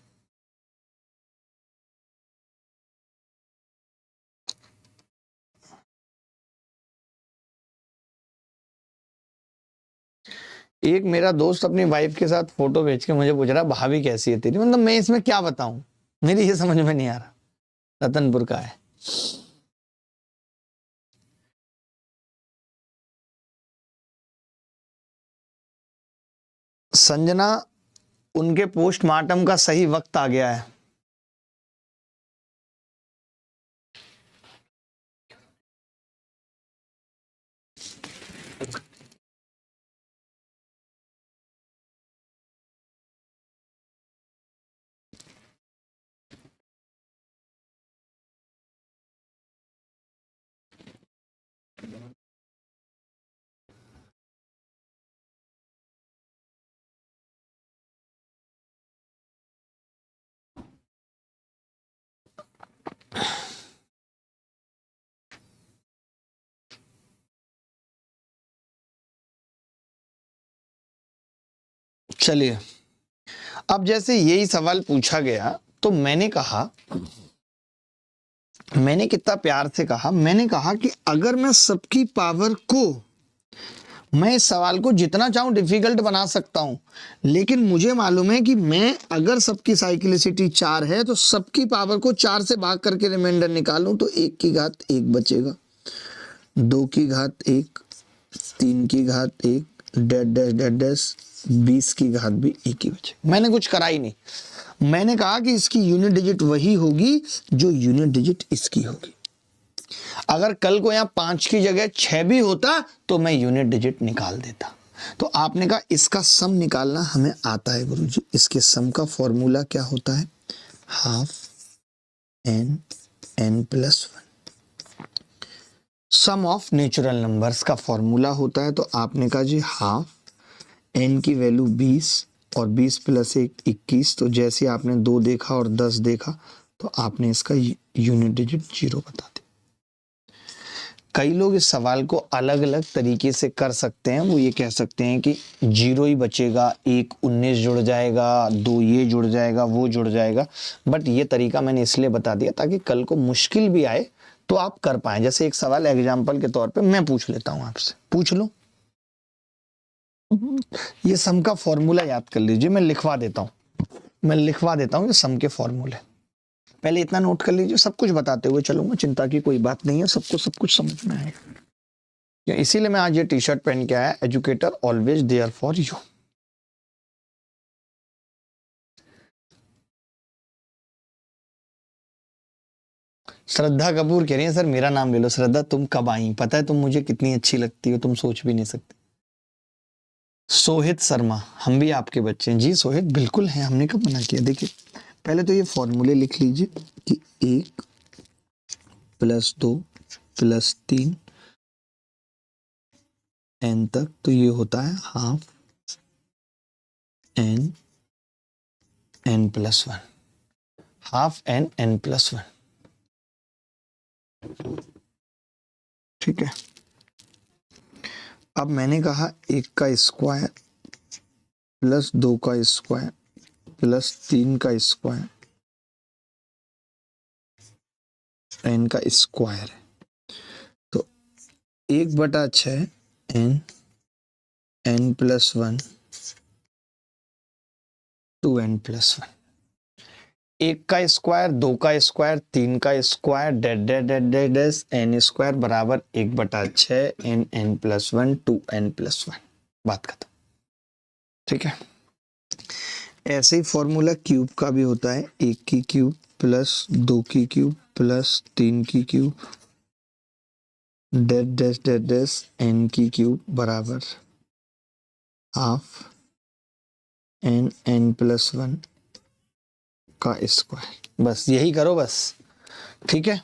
एक मेरा दोस्त अपनी वाइफ के साथ फोटो भेज के मुझे पूछ रहा भाभी कैसी है तेरी। मतलब मैं इसमें क्या बताऊं, मेरी ये समझ में नहीं आ रहा। रतनपुर का है। संजना, उनके पोस्टमार्टम का सही वक्त आ गया है। चलिए, अब जैसे यही सवाल पूछा गया तो मैंने कहा, मैंने कितना प्यार से कहा, मैंने कहा कि अगर मैं सबकी पावर को, मैं इस सवाल को जितना चाहूं डिफिकल्ट बना सकता हूं, लेकिन मुझे मालूम है कि मैं अगर सबकी साइक्लिसिटी 4 है तो सबकी पावर को 4 से भाग करके रिमाइंडर निकालूं तो 1 की घात 1 बचेगा, 2 की घात 1, 3 की घात 1, डैश डैश डैश डैश 20 की घात भी 1 ही बचे। मैंने कुछ करा ही नहीं, मैंने कहा कि इसकी यूनिट डिजिट वही होगी जो यूनिट डिजिट इसकी होगी। अगर कल को यहाँ 5 की जगह 6 भी होता तो मैं यूनिट डिजिट निकाल देता। तो आपने कहा इसका सम निकालना हमें आता है गुरुजी। इसके सम का फॉर्मूला क्या होता है, half N N plus 1, sum of natural numbers का फॉर्मूला होता है। तो आपने कहा जी हाफ एन की वैल्यू 20 और 20 प्लस 1 21। तो जैसे आपने 2 देखा और 10 देखा तो आपने इसका यूनिट डिजिट 0 बता दिया। कई लोग इस सवाल को अलग अलग तरीके से कर सकते हैं। वो ये कह सकते हैं कि 0 ही बचेगा, 1 19 जुड़ जाएगा, 2 ये जुड़ जाएगा, वो जुड़ जाएगा। बट ये तरीका मैंने इसलिए बता दिया ताकि कल को मुश्किल भी आए तो आप कर पाएं। जैसे एक सवाल एग्जाम्पल के तौर पे मैं पूछ लेता हूं आपसे, पूछ लो। ये सम का फॉर्मूला याद कर लीजिए, मैं लिखवा देता हूं ये सम के फॉर्मूले। पहले इतना नोट कर लीजिए, सब कुछ बताते हुए चलूंगा, चिंता की कोई बात नहीं है, सबको सब कुछ समझ में आएगा। इसीलिए मैं आज ये टी शर्ट पहन के आया, educator always there for you. Shraddha Kapoor कह रही है सर मेरा नाम ले लो। श्रद्धा तुम कब आई, पता है तुम मुझे कितनी अच्छी लगती हो, तुम सोच भी नहीं सकते। सोहित शर्मा, हम भी आपके बच्चे हैं जी। सोहित बिल्कुल हैं, हमने कब मना किया। देखिए पहले तो ये फॉर्मूले लिख लीजिए कि 1 प्लस 2 प्लस 3 एन तक, तो ये होता है half N N plus 1, half N N plus 1। ठीक है, अब मैंने कहा 1 का स्क्वायर प्लस 2 का स्क्वायर प्लस 3 का स्क्वायर एन का स्क्वायर है, तो 1/6 एन एन प्लस 1 2n+1। एक का स्क्वायर, दो का स्क्वायर, तीन का square, dead dead dead dead n square बराबर 1/6 n+1 2n+1। बात खत्म। ठीक है, ऐसे ही फॉर्मूला क्यूब का भी होता है, एक की क्यूब प्लस दो की क्यूब प्लस तीन की cube dead dash dead dash N की क्यूब बराबर हाफ n+1 का स्क्वायर। बस यही करो बस। ठीक है,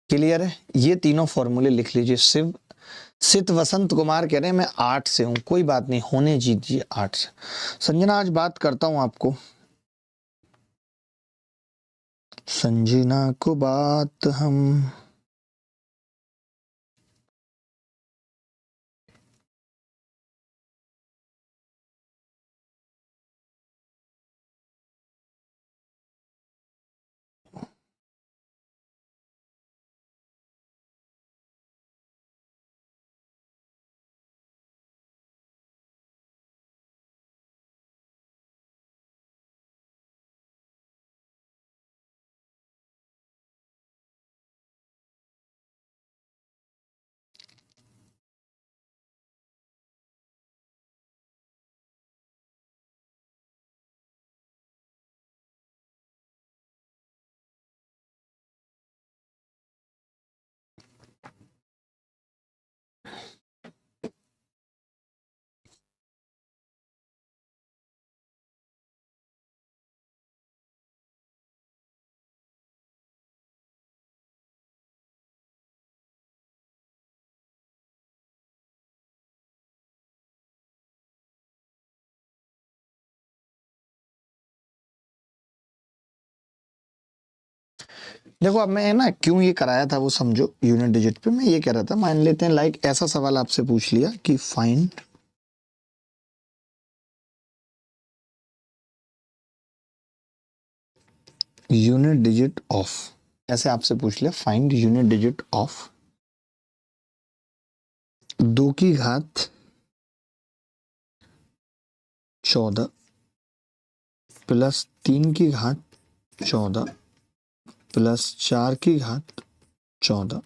क्लियर है? ये तीनों फॉर्मूले लिख लीजिए। शिव सित वसंत कुमार कह रहे हैं मैं 8 से हूं, कोई बात नहीं, होने दीजिए 8 से। संजना आज बात करता हूं आपको, संजना को बात हम देखो, अब मैं ना क्यों ये कराया था वो समझो। यूनिट डिजिट पे मैं ये कह रहा था, मान लेते हैं लाइक ऐसा सवाल आपसे पूछ लिया कि फाइंड यूनिट डिजिट ऑफ, ऐसे आपसे पूछ लिया फाइंड यूनिट डिजिट ऑफ 2 की घात 14 प्लस 3 की घात 14 प्लस 4 की घात 14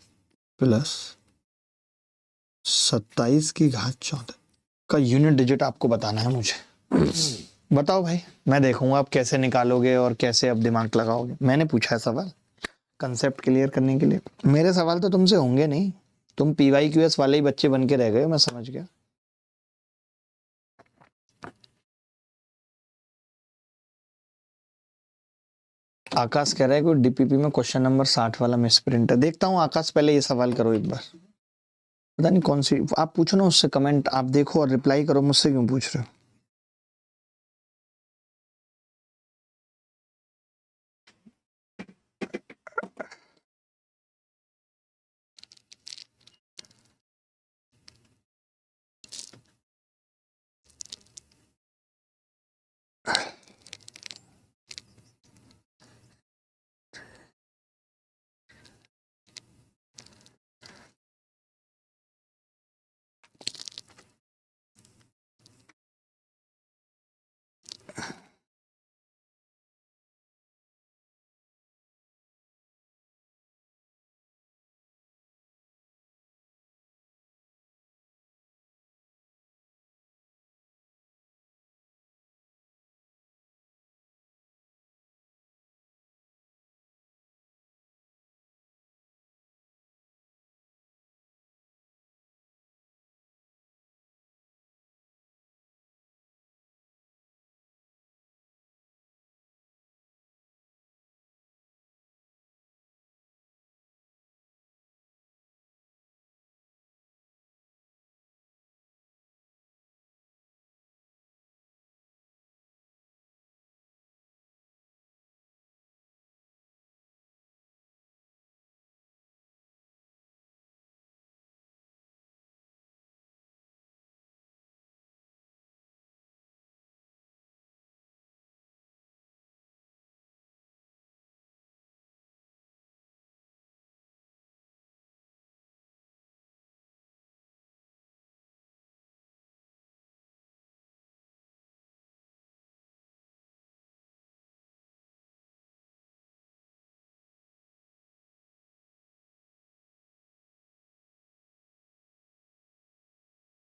प्लस 27 की घात 14 का यूनिट डिजिट आपको बताना है मुझे। बताओ भाई, मैं देखूंगा आप कैसे निकालोगे और कैसे अब दिमाग लगाओगे। मैंने पूछा है सवाल कंसेप्ट क्लियर करने के लिए। मेरे सवाल तो तुमसे होंगे नहीं, तुम PYQS वाले ही बच्चे बन के रह गए हो, मैं समझ गया। आकाश कह रहा है कोई DPP में क्वेश्चन नंबर 60 वाला मिस प्रिंट है। देखता हूँ आकाश, पहले ये सवाल करो एक बार। पता नहीं कौन सी, आप पूछो ना उससे, कमेंट आप देखो और रिप्लाई करो, मुझसे क्यों पूछ रहे हो।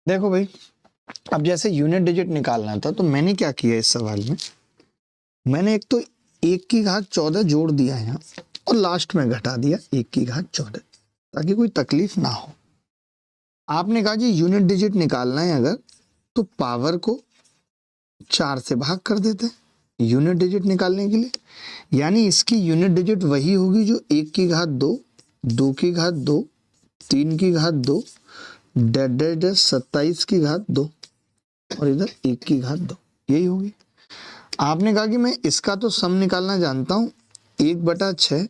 देखो भाई, अब जैसे यूनिट डिजिट निकालना था तो मैंने क्या किया इस सवाल में, मैंने एक तो 1 की घात 14 जोड़ दिया यहाँ और लास्ट में घटा दिया 1 की घात 14, ताकि कोई तकलीफ ना हो। आपने कहा जी यूनिट डिजिट निकालना है अगर, तो पावर को 4 से भाग कर देते हैं यूनिट डिजिट निकालने के लिए। यानी इसकी यूनिट डिजिट वही होगी जो 1 की घात 2, 2 की घात 2, 3 की घात 2, डेड डेड 27 की घात 2 और इधर 1 की घात 2, यही होगी। आपने कहा कि मैं इसका तो सम निकालना जानता हूँ, 1/6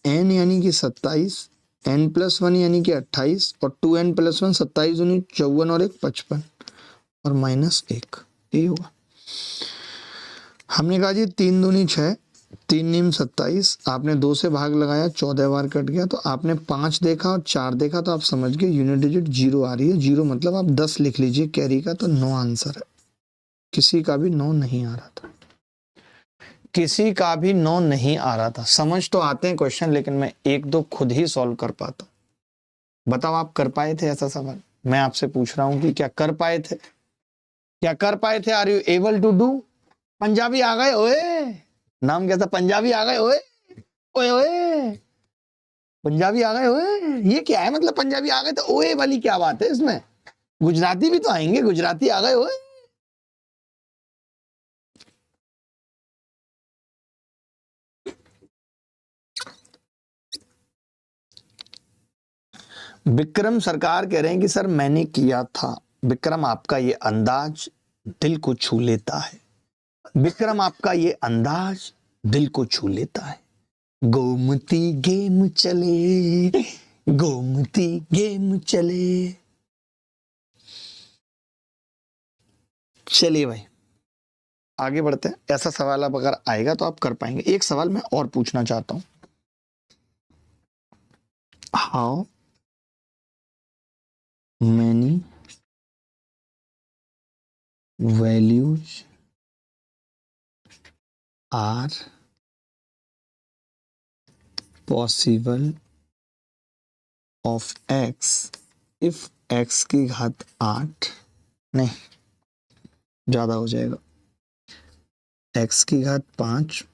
n यानी कि 27, n+1 यानी कि 28 और 2n+1 27 दूनी 54 और 1 55 और -1, यही होगा। हमने कहा जी 3 दूनी 6, 3 नीम 27, आपने 2 से भाग लगाया 14 बार कट गया, तो आपने 5 देखा और 4 देखा, तो आप समझ गए यूनिट डिजिट 0 आ रही है। 0 मतलब आप 10 लिख लीजिए कैरी का, तो 9 आंसर है। किसी का भी 9 नहीं आ रहा था, किसी का भी 9 नहीं आ रहा था। समझ तो आते हैं क्वेश्चन, लेकिन मैं 1-2 खुद ही सॉल्व कर पाता। बताओ आप कर पाए थे ऐसा सवाल? मैं आपसे पूछ रहा हूं कि क्या कर पाए थे, क्या कर पाए थे? Are you able to do? Punjabi आ गए ओए, नाम क्या था? पंजाबी आ गए ओए, ओए ओए, पंजाबी आ गए ओए। ये क्या है मतलब पंजाबी आ गए तो ओए वाली क्या बात है इसमें? गुजराती भी तो आएंगे, गुजराती आ गए ओए। विक्रम सरकार कह रहे हैं कि सर मैंने किया था। विक्रम आपका ये अंदाज दिल को छू लेता है, विक्रम आपका ये अंदाज दिल को छू लेता है। गोमती गेम चले, गोमती गेम चले। चलिए भाई आगे बढ़ते हैं। ऐसा सवाल अब अगर आएगा तो आप कर पाएंगे। एक सवाल मैं और पूछना चाहता हूं, how many values are possible of X if x की घात 8, नहीं ज्यादा हो जाएगा, x की घात 5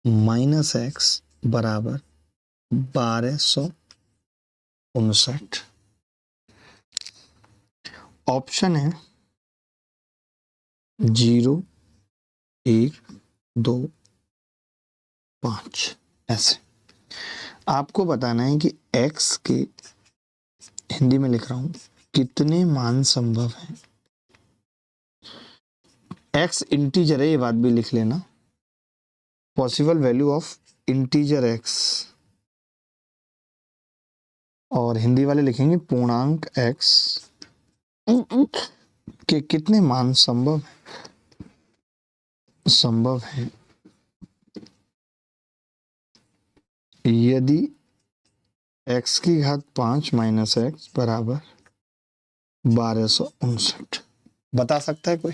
माइनस एक्स बराबर 1259। ऑप्शन है 0, 1, 2, 5। ऐसे आपको बताना है कि x के, हिंदी में लिख रहा हूं, कितने मान संभव हैं। x इंटीजर है, ये बात भी लिख लेना। Possible value of integer x, और हिंदी वाले लिखेंगे पूर्णांक x के कितने मान संभव है यदि x की घात 5 माइनस एक्स बराबर 1259। बता सकता है कोई?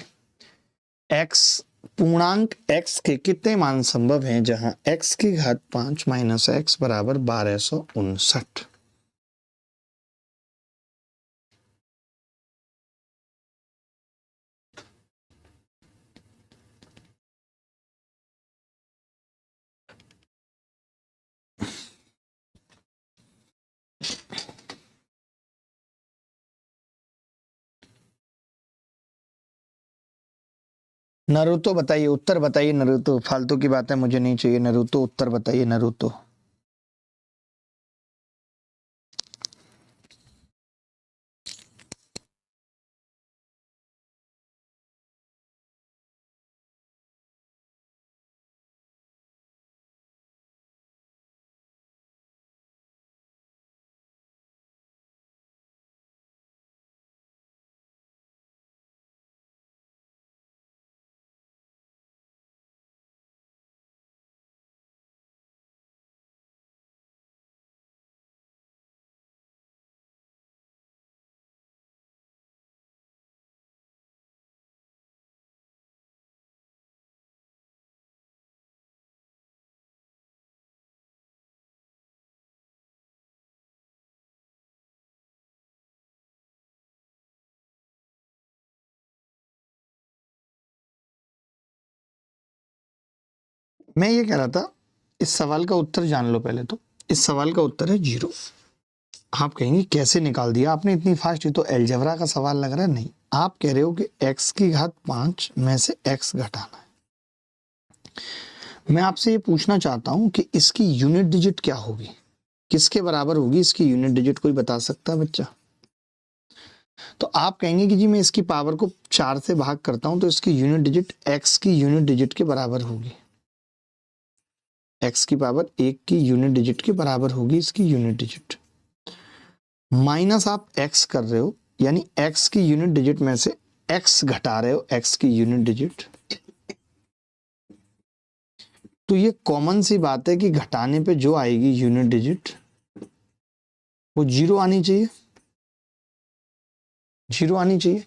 x, पूर्णांक x के कितने मान संभव हैं जहां x की घात 5 माइनस एक्स बराबर 1259। नरूतो बताइए, उत्तर बताइए नरूतो, फालतू की बातें मुझे नहीं चाहिए। नरूतो उत्तर बताइए नरूतो। मैं ये कह रहा था इस सवाल का उत्तर जान लो पहले। तो इस सवाल का उत्तर है 0। आप कहेंगे कैसे निकाल दिया आपने इतनी फास्ट, ये तो अलजेब्रा का सवाल लग रहा है। नहीं, आप कह रहे हो कि x की घात 5 में से x घटाना है। मैं आपसे ये पूछना चाहता हूं कि इसकी यूनिट डिजिट क्या होगी, किसके बराबर होगी इसकी यूनिट डिजिट, कोई बता सकता है बच्चा? तो आप कहेंगे कि जी मैं इसकी पावर को 4 से भाग करता हूं तो इसकी यूनिट डिजिट x की यूनिट डिजिट के बराबर होगी। x की पावर 1 की यूनिट डिजिट के बराबर होगी इसकी यूनिट डिजिट। माइनस आप x कर रहे हो, यानी x की यूनिट डिजिट में से x घटा रहे हो, x की यूनिट डिजिट। तो ये कॉमन सी बात है कि घटाने पे जो आएगी यूनिट डिजिट वो 0 आनी चाहिए, 0 आनी चाहिए।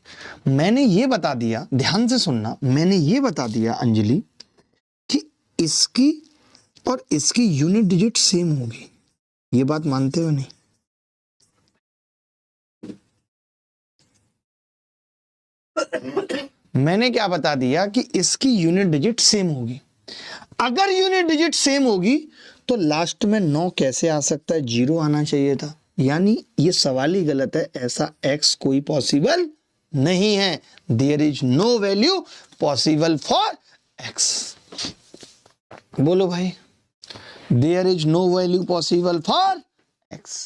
मैंने ये बता दिया, ध्यान से सुनना, मैंने ये बता दिया अंजलि कि इसकी और इसकी यूनिट डिजिट सेम होगी। ये बात मानते हो नहीं? मैंने क्या बता दिया कि इसकी यूनिट डिजिट सेम होगी। अगर यूनिट डिजिट सेम होगी तो लास्ट में 9 कैसे आ सकता है? 0 आना चाहिए था। यानी ये सवाल ही गलत है, ऐसा x कोई पॉसिबल नहीं है। There is no value possible for x। बोलो भाई, there is no value possible for x,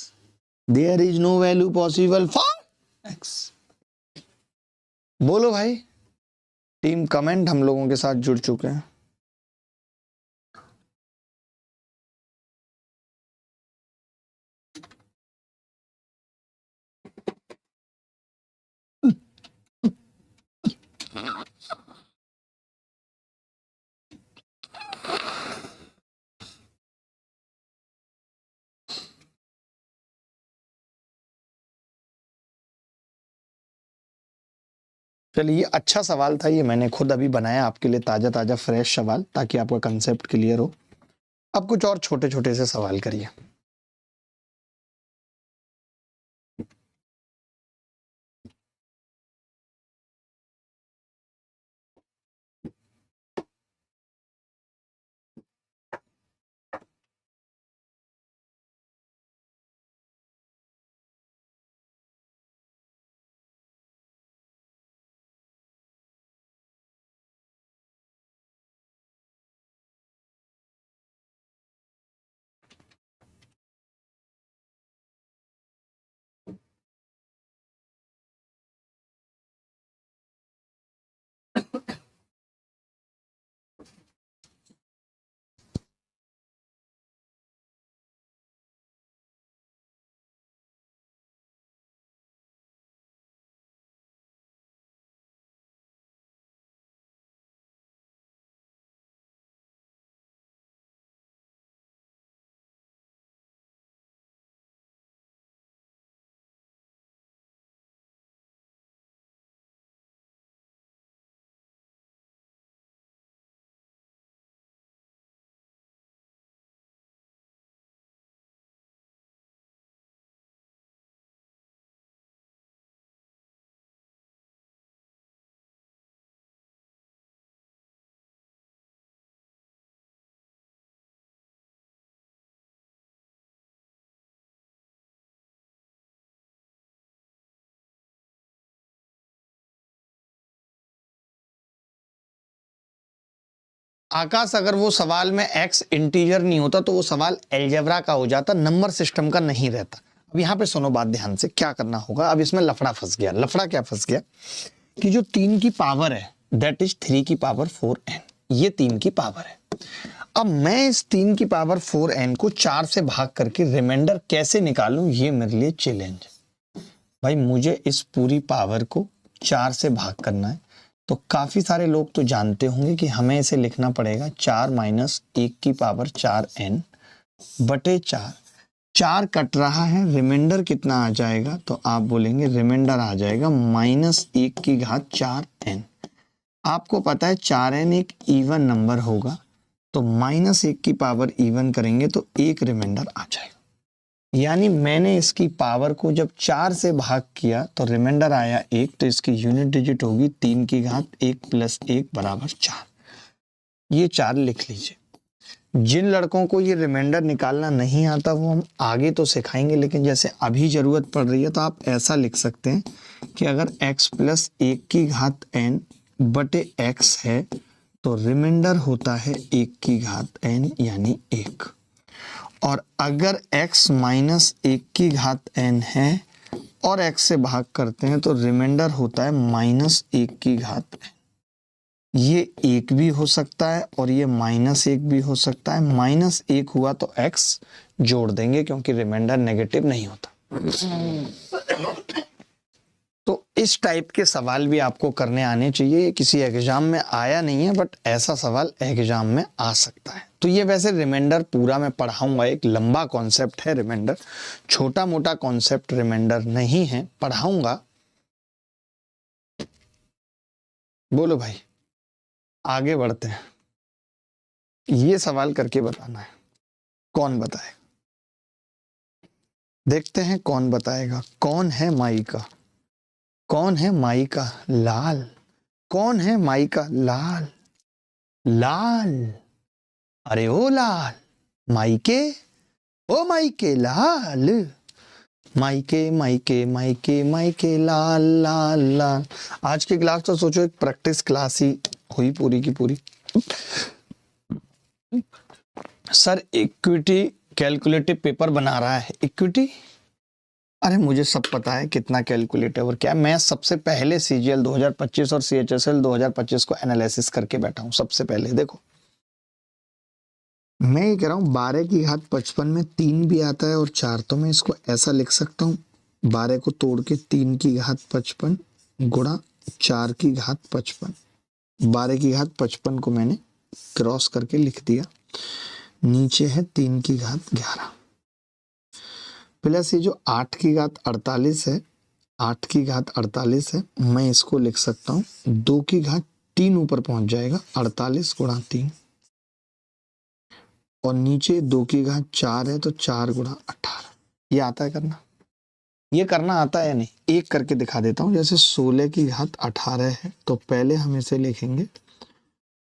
there is no value possible for x। बोलो भाई। टीम कमेंट हम लोगों के साथ जुड़ चुके हैं। चलिए, ये अच्छा सवाल था, ये मैंने खुद अभी बनाया आपके लिए, ताजा ताजा फ्रेश सवाल, ताकि आपका कंसेप्ट क्लियर हो। अब कुछ और छोटे छोटे से सवाल करिए। आकाश, अगर वो सवाल में x इंटीजर नहीं होता तो वो सवाल अलजेब्रा का हो जाता, नंबर सिस्टम का नहीं रहता। अब यहाँ पे सुनो बात ध्यान से, क्या करना होगा। अब इसमें लफड़ा फंस गया। लफड़ा क्या फंस गया कि जो 3 की पावर है दैट इज 3 की पावर 4n, ये 3 की पावर है। अब मैं इस 3 की पावर 4n को 4 से भाग करके रिमाइंडर कैसे निकालूं, ये मेरे लिए चैलेंज है। भाई मुझे इस पूरी पावर को 4 से भाग करना है। तो काफी सारे लोग तो जानते होंगे कि हमें इसे लिखना पड़ेगा 4 माइनस 1 की पावर 4n बटे 4। 4 कट रहा है, रिमाइंडर कितना आ जाएगा? तो आप बोलेंगे रिमाइंडर आ जाएगा माइनस 1 की घात 4n। आपको पता है 4n एक इवन नंबर होगा, तो माइनस 1 की पावर इवन करेंगे तो एक रिमाइंडर आ जाएगा। यानी मैंने इसकी पावर को जब 4 से भाग किया तो रिमाइंडर आया 1, तो इसकी यूनिट डिजिट होगी 3 की घात 1 प्लस 1 बराबर 4। ये 4 लिख लीजिए। जिन लड़कों को ये रिमाइंडर निकालना नहीं आता वो हम आगे तो सिखाएंगे, लेकिन जैसे अभी ज़रूरत पड़ रही है तो आप ऐसा लिख सकते हैं कि अगर x प्लस 1/n बटे x है तो रिमाइंडर होता है 1/n यानी 1। और अगर x माइनस 1/n है और x से भाग करते हैं तो रिमाइंडर होता है -1/n। ये 1 भी हो सकता है और ये -1 भी हो सकता है। -1 हुआ तो x जोड़ देंगे क्योंकि रिमाइंडर नेगेटिव नहीं होता। तो इस टाइप के सवाल भी आपको करने आने चाहिए। किसी एग्जाम में आया नहीं है बट ऐसा सवाल एग्जाम में आ सकता है। तो ये वैसे रिमाइंडर पूरा मैं पढ़ाऊंगा, एक लंबा कॉन्सेप्ट है रिमाइंडर, छोटा मोटा कॉन्सेप्ट रिमाइंडर नहीं है, पढ़ाऊंगा। बोलो भाई, आगे बढ़ते हैं। ये सवाल करके बताना है, कौन बताए, देखते हैं कौन बताएगा। कौन है माइका? कौन है माइका? लाल। कौन है माइका? लाल। लाल। अरे ओ लाल, माइके, ओ माइके लाल, माइके माइके माइके माइके लाल लाल लाल। आज की क्लास तो सोचो एक प्रैक्टिस क्लास ही हुई पूरी की पूरी। सर इक्विटी कैलकुलेटिव पेपर बना रहा है। इक्विटी, अरे मुझे सब पता है कितना कैलकुलेटिव और क्या। मैं सबसे पहले सीजीएल 2025 और सीएचएसएल 2025 को एनालिसिस करके बैठा हूं सबसे पहले। देखो मैं ये कह रहा हूँ 12/55 में 3 भी आता है और 4, तो मैं इसको ऐसा लिख सकता हूँ 12 को तोड़ के 3/55 गुणा 4/55। 12/55 को मैंने क्रॉस करके लिख दिया, नीचे है 3/11 प्लस ये जो 8/48 है, 8/48 है, मैं इसको लिख सकता हूँ 2/3 ऊपर पहुंच जाएगा 48 गुणा 3 और नीचे 2/4 है तो 4 गुणा 18। ये आता है करना? ये करना आता है नहीं? एक करके दिखा देता हूँ। जैसे 16/18 है तो पहले हम इसे लिखेंगे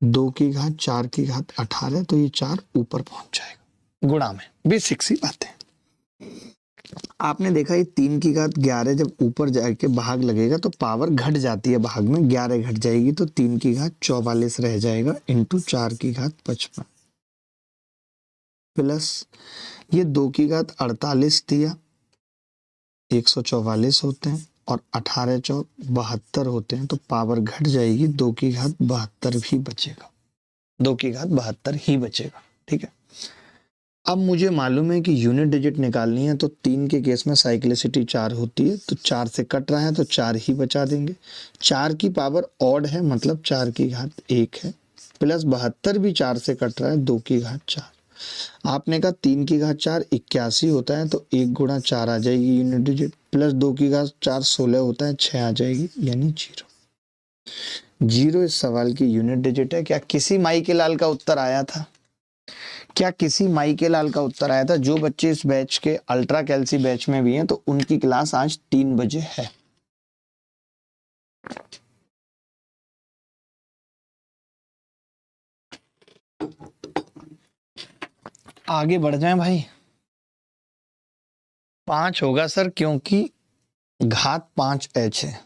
2/4/18 तो ये 4 ऊपर पहुंच जाएगा गुणा में। बेसिक सी बात है। आपने देखा ये 3/11 जब ऊपर जाके भाग लगेगा तो पावर घट जाती है, भाग में 11 घट जाएगी तो 3/44 रह जाएगा इंटू 4/55 प्लस ये 2/48 दिया, 144 होते हैं और 18 चौक 72 होते हैं तो पावर घट जाएगी, 2/72 भी बचेगा, 2/72 ही बचेगा। ठीक है, अब मुझे मालूम है कि यूनिट डिजिट निकालनी है तो 3 के केस में साइक्लिसिटी 4 होती है तो 4 से कट रहा है तो 4 ही बचा देंगे। 4 की पावर ऑड है मतलब 4/1 है, प्लस 72 भी 4 से कट रहा है 2/4। आपने कहा 3/4 81 होता है तो 1 गुणा 4 आ जाएगी यूनिट डिजिट, प्लस 2/4 16 होता है 6 आ जाएगी यानी 0। 0 इस सवाल की यूनिट डिजिट है। क्या किसी माई के लाल का उत्तर आया था? क्या किसी माई के लाल का उत्तर आया था? जो बच्चे इस बैच के अल्ट्रा कैल्सी बैच में भी हैं तो उनकी क्लास आज 3 बजे है। आगे बढ़ जाएं भाई। 5 होगा सर क्योंकि घात 5h है।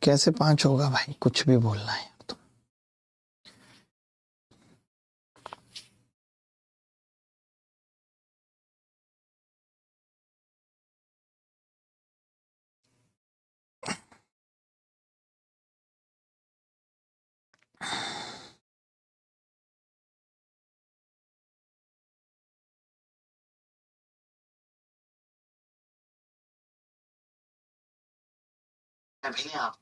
कैसे 5 होगा भाई? कुछ भी बोलना है तो। अभी आप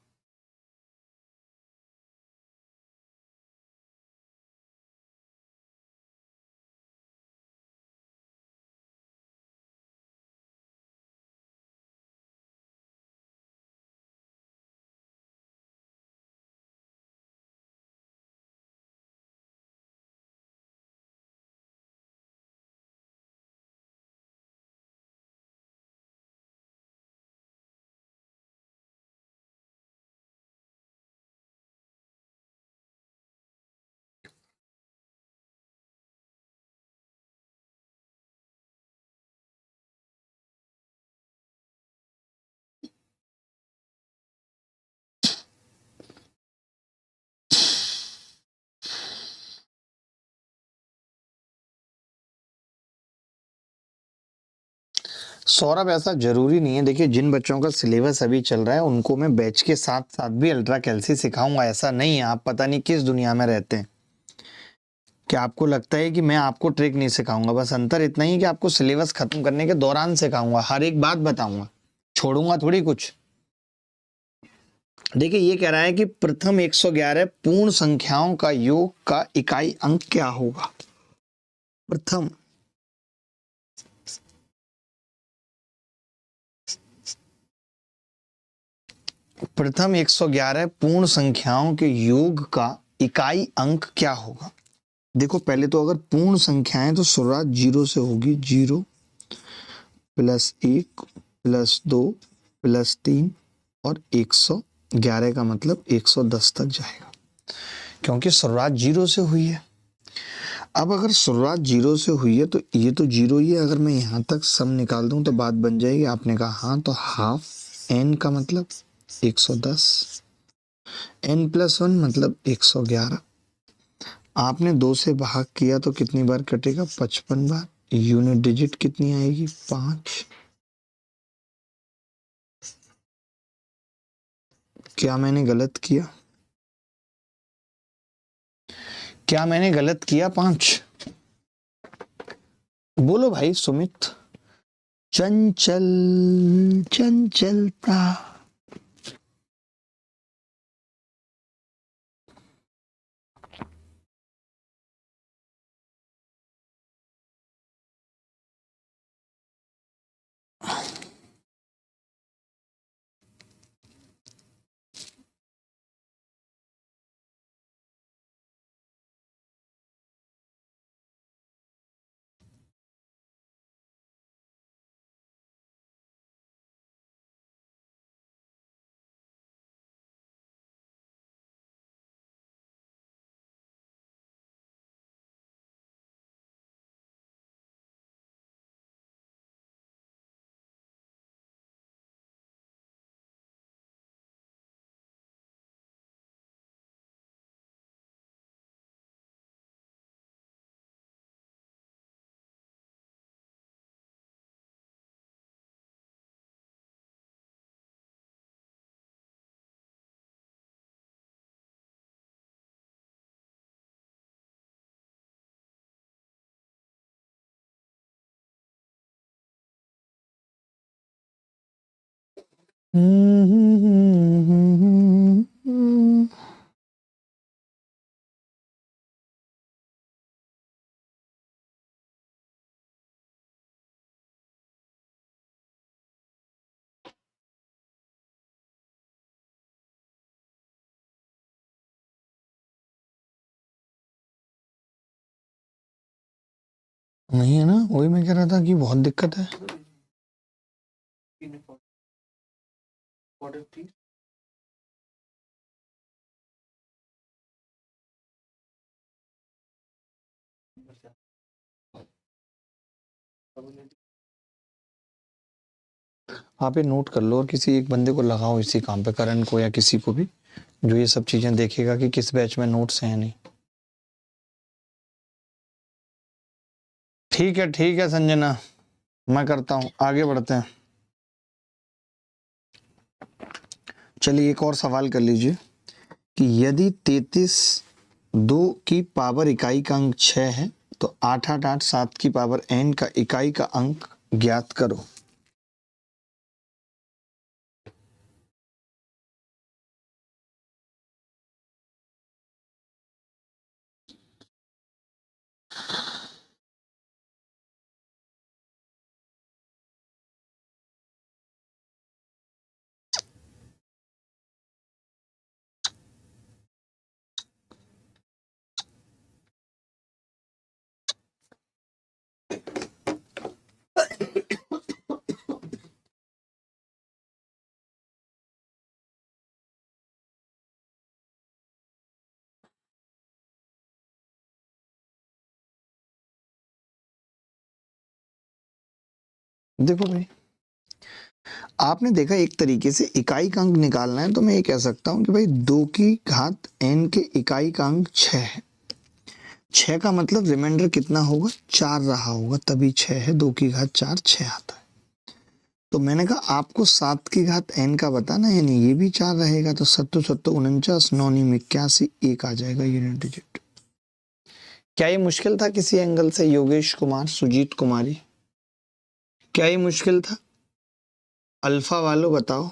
सौरभ ऐसा जरूरी नहीं है, देखिए जिन बच्चों का सिलेबस अभी चल रहा है उनको मैं बैच के साथ साथ भी अल्ट्रा कैल्सी सिखाऊंगा, ऐसा नहीं है। आप पता नहीं किस दुनिया में रहते हैं कि आपको लगता है कि मैं आपको ट्रिक नहीं सिखाऊंगा। बस अंतर इतना ही है कि आपको सिलेबस खत्म करने के दौरान सिखाऊंगा, हर एक बात बताऊंगा, छोड़ूंगा थोड़ी कुछ। देखिए ये कह रहा है कि प्रथम 111 पूर्ण संख्याओं का योग का इकाई अंक क्या होगा। प्रथम प्रथम 111 पूर्ण संख्याओं के योग का इकाई अंक क्या होगा। देखो पहले तो अगर पूर्ण संख्याएं तो शुरुआत 0 से होगी, 0 प्लस 1 प्लस 2 प्लस 3 और 111 का मतलब 110 तक जाएगा, क्योंकि शुरुआत 0 से हुई है। अब अगर शुरुआत 0 से हुई है तो ये तो 0 ही है। अगर मैं यहाँ तक सम निकाल दूं तो बात बन जाएगी। आपने कहा हाँ, तो हाफ n का मतलब 110, n प्लस 1 मतलब 111। आपने 2 से भाग किया तो कितनी बार कटेगा, 55 बार। यूनिट डिजिट कितनी आएगी, 5। क्या मैंने गलत किया, क्या मैंने गलत किया, 5? बोलो भाई सुमित। चंचल चंचलता। नहीं है ना, वही मैं कह रहा था कि बहुत दिक्कत है। आप ये नोट कर लो और किसी एक बंदे को लगाओ इसी काम पे, करण को या किसी को भी, जो ये सब चीजें देखेगा कि किस बैच में नोट्स हैं नहीं। ठीक है संजना, मैं करता हूँ, आगे बढ़ते हैं। चलिए एक और सवाल कर लीजिए कि यदि 33 2 की पावर इकाई का अंक 6 है तो 8 8 8 7 की पावर n का इकाई का अंक ज्ञात करो। देखो भाई, आपने देखा एक तरीके से इकाई का अंक निकालना है तो मैं ये कह सकता हूं कि भाई 2 की घात n के इकाई का अंक 6 है। 6 का मतलब रिमाइंडर कितना होगा, 4 रहा होगा, तभी 6 है। 2 की घात 4 6 आता है। तो मैंने कहा आपको 7 की घात n का बताना, यानी ये भी 4 रहेगा, तो 7 7 49, 9 9 81, 1 आ जाएगा यूनिट डिजिट। क्या ये मुश्किल था किसी एंगल से योगेश कुमार, सुजीत कुमारी? क्या ये मुश्किल था? अल्फा वालों बताओ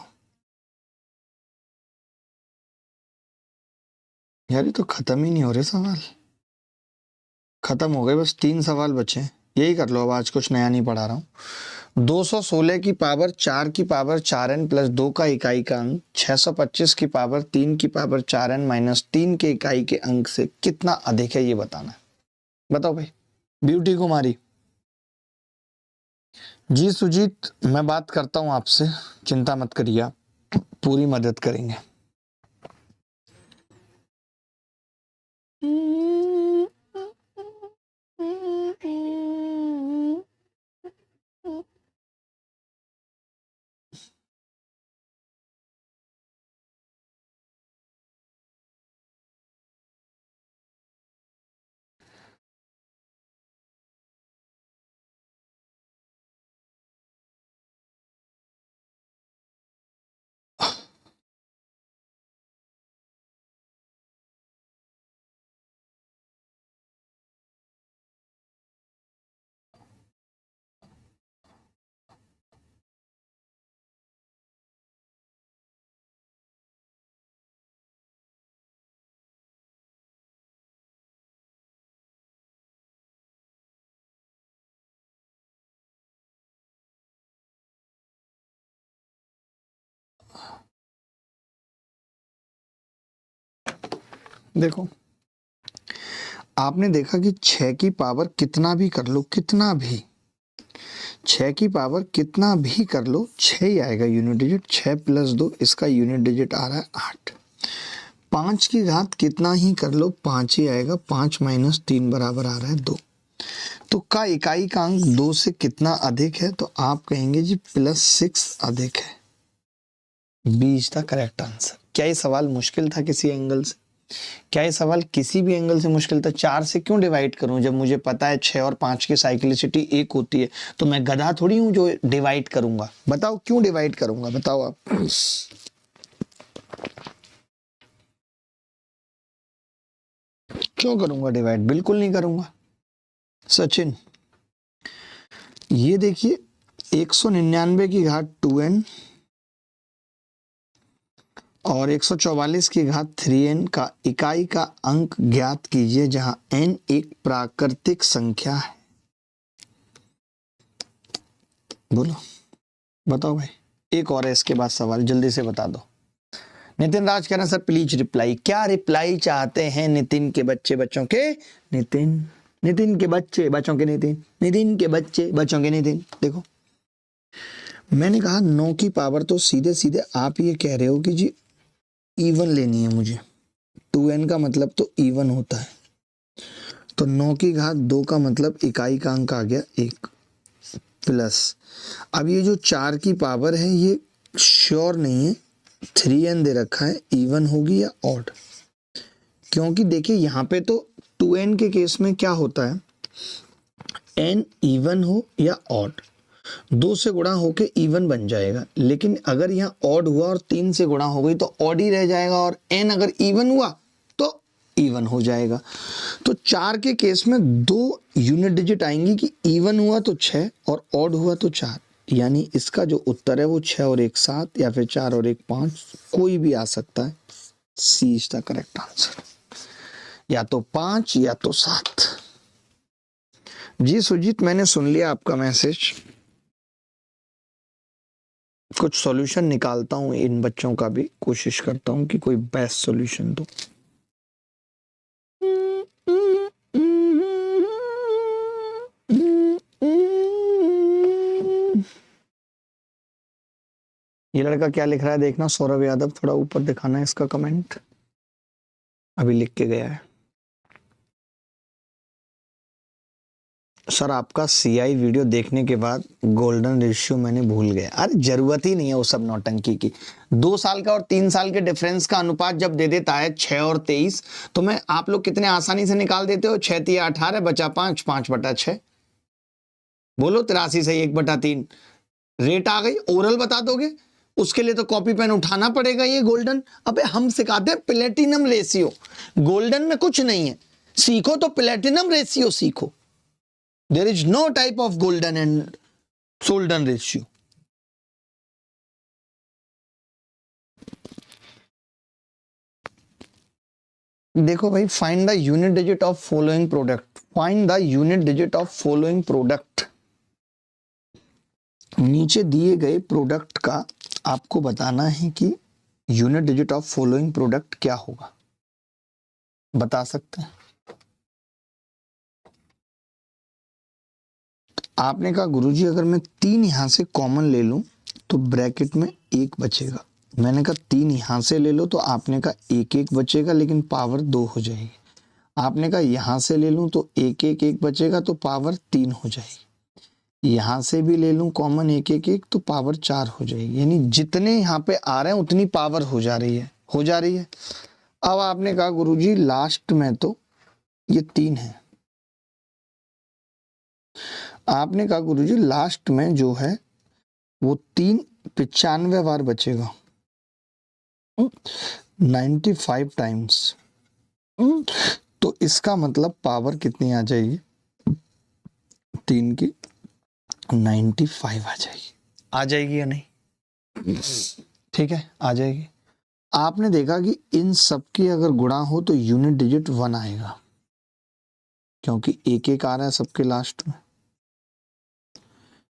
यार, ये तो खत्म ही नहीं हो रहे सवाल, खत्म हो गए, बस 3 सवाल बचे, यही कर लो अब, आज कुछ नया नहीं पढ़ा रहा हूँ। 216 की पावर 4 की पावर 4n प्लस 2 का इकाई का अंक 625 की पावर 3 की पावर 4n माइनस 3 के इकाई के अंक से कितना अधिक है, ये बताना है। बताओ भाई। ब्यूटी कुमारी जी। सुजीत मैं बात करता हूं आपसे, चिंता मत करिए, आप पूरी मदद करेंगे। देखो, आपने देखा कि 6 की पावर कितना भी कर लो, कितना भी 6 की पावर कितना भी कर लो 6 ही आएगा यूनिट डिजिट। 6 प्लस 2 इसका यूनिट डिजिट आ रहा है 8। 5 की घात कितना ही कर लो 5 ही आएगा। 5 माइनस 3 बराबर आ रहा है 2। तो का इकाई का अंक 2 से कितना अधिक है, तो आप कहेंगे जी +6 अधिक है। B is the correct answer. क्या ये सवाल मुश्किल था किसी एंगल से? क्या ये सवाल किसी भी एंगल से मुश्किल था? 4 से क्यों डिवाइड करूं जब मुझे पता है 6 और 5 की साइक्लिसिटी 1 होती है? तो मैं गधा थोड़ी हूं जो डिवाइड करूंगा। बताओ क्यों डिवाइड करूंगा, बताओ आप। क्यों करूंगा डिवाइड? बिल्कुल नहीं करूंगा। सचिन ये देखिए 199 की घात 2n और 144 की घात 3n का इकाई का अंक ज्ञात कीजिए जहां n एक प्राकृतिक संख्या है। बोलो, बताओ भाई। एक और है इसके बाद सवाल, जल्दी से बता दो। नितिन राज कह रहे हैं सर प्लीज रिप्लाई। क्या रिप्लाई चाहते हैं नितिन के बच्चे बच्चों के? नितिन के बच्चे बच्चों के नितिन के बच्चे बच्चों के नितिन। देखो मैंने कहा 9 की पावर, तो सीधे सीधे आप ये कह रहे हो कि जी इवन लेनी है मुझे। 2n का मतलब तो इवन होता है, तो 9 की घात 2 का मतलब इकाई का अंक आ गया 1 प्लस। अब ये जो 4 की पावर है ये श्योर नहीं है, 3n दे रखा है, इवन होगी या ऑड? क्योंकि देखिए यहाँ पे तो 2n के केस में क्या होता है, n इवन हो या ऑड 2 से गुणा होके इवन बन जाएगा। लेकिन अगर यहाँ ऑड हुआ और 3 से गुणा हो गई तो ऑड ही रह जाएगा, और n अगर इवन हुआ तो इवन हो जाएगा। तो 4 के केस में 2 यूनिट डिजिट आएंगी कि इवन हुआ तो 6 और ऑड हुआ तो 4। यानी इसका जो उत्तर है वो 6 और 1 7 या फिर 4 और 1 5 कोई भी आ सकता है। सी इज द करेक्ट आंसर, या तो 5 या तो 7। जी सुजीत मैंने सुन लिया आपका मैसेज, कुछ सॉल्यूशन निकालता हूं इन बच्चों का भी, कोशिश करता हूं कि कोई बेस्ट सॉल्यूशन दो। ये लड़का क्या लिख रहा है देखना, सौरभ यादव, थोड़ा ऊपर दिखाना है इसका कमेंट, अभी लिख के गया है। सर आपका सीआई वीडियो देखने के बाद गोल्डन रेशियो मैंने भूल गया। अरे जरूरत ही नहीं है वो सब नौटंकी की। 2 साल का और 3 साल के डिफरेंस का अनुपात जब दे देता है 6 और 23, तो मैं आप लोग कितने आसानी से निकाल देते हो। 6 3 18 बचा 5, 5/6। बोलो 83 से 1/3, रेट आ गई, ओरल बता दोगे, उसके लिए तो कॉपी पेन उठाना पड़ेगा। ये गोल्डन, अबे हम सिखाते हैं प्लेटिनम रेशियो, गोल्डन में कुछ नहीं है, सीखो तो प्लेटिनम रेशियो सीखो। There is no type of golden and सोल्डन रेशियो। देखो भाई, find the unit digit of following product, find the unit digit of following product. नीचे दिए गए प्रोडक्ट का आपको बताना है कि unit digit of following product क्या होगा, बता सकते हैं? आपने कहा गुरुजी अगर मैं 3 यहां से कॉमन ले लूं तो ब्रैकेट में 1 बचेगा। मैंने कहा 3 यहां से ले लो, तो आपने कहा 1 बचेगा लेकिन पावर 2 हो जाएगी। आपने कहा यहां से ले लूं तो 1 बचेगा तो पावर 3 हो जाएगी। यहां से भी ले लूं कॉमन 1 तो पावर 4 हो जाएगी। यानी जितने यहाँ पे आ रहे हैं उतनी पावर हो जा रही है। अब आपने कहा गुरुजी लास्ट में तो ये 3 है। आपने कहा गुरुजी लास्ट में जो है वो 3 95 बार बचेगा, 95 टाइम्स। तो इसका मतलब पावर कितनी आ जाएगी? 3 की 95 आ जाएगी या नहीं? ठीक है, आ जाएगी। आपने देखा कि इन सब की अगर गुणा हो तो यूनिट डिजिट 1 आएगा, क्योंकि 1 आ रहा है सबके लास्ट में,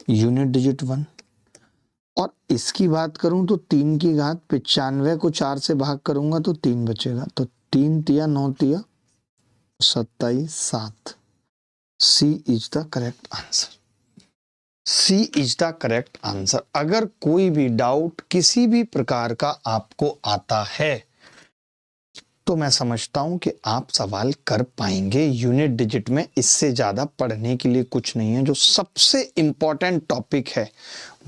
यूनिट डिजिट 1। और इसकी बात करूं तो 3 की घात 95 को 4 से भाग करूंगा तो 3 बचेगा, तो 3 तिया 9 तिया 27 7। C is the correct answer. C is the correct answer. अगर कोई भी डाउट किसी भी प्रकार का आपको आता है तो मैं समझता हूं कि आप सवाल कर पाएंगे। यूनिट डिजिट में इससे ज्यादा पढ़ने के लिए कुछ नहीं है। जो सबसे इंपॉर्टेंट टॉपिक है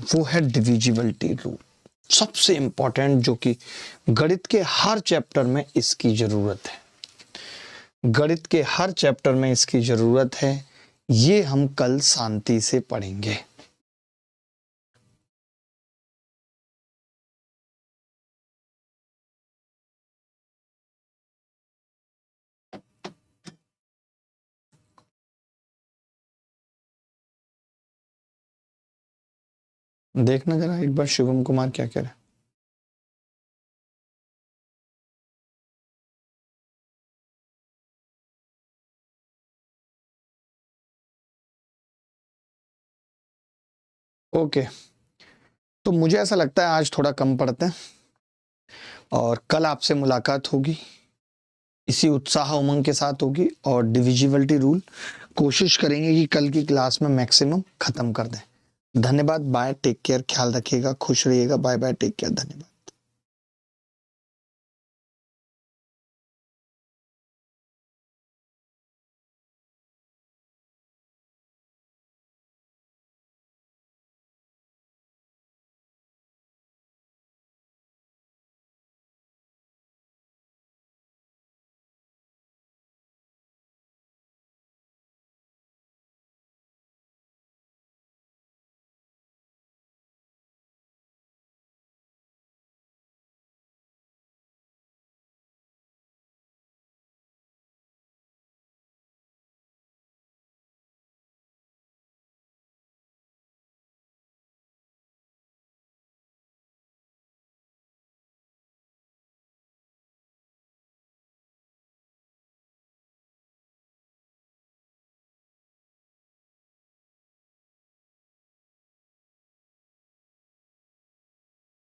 वो है डिविजिबिलिटी रूल, सबसे इंपॉर्टेंट, जो कि गणित के हर चैप्टर में इसकी जरूरत है। गणित के हर चैप्टर में इसकी जरूरत है। ये हम कल शांति से पढ़ेंगे। देखना जरा एक बार शिवम कुमार क्या कह रहे हैं। ओके, तो मुझे ऐसा लगता है आज थोड़ा कम पढ़ते हैं और कल आपसे मुलाकात होगी, इसी उत्साह उमंग के साथ होगी। और डिविजिबिलिटी रूल कोशिश करेंगे कि कल की क्लास में मैक्सिमम खत्म कर दें। धन्यवाद, बाय, टेक केयर, ख्याल रखिएगा, खुश रहिएगा, बाय बाय, टेक केयर, धन्यवाद।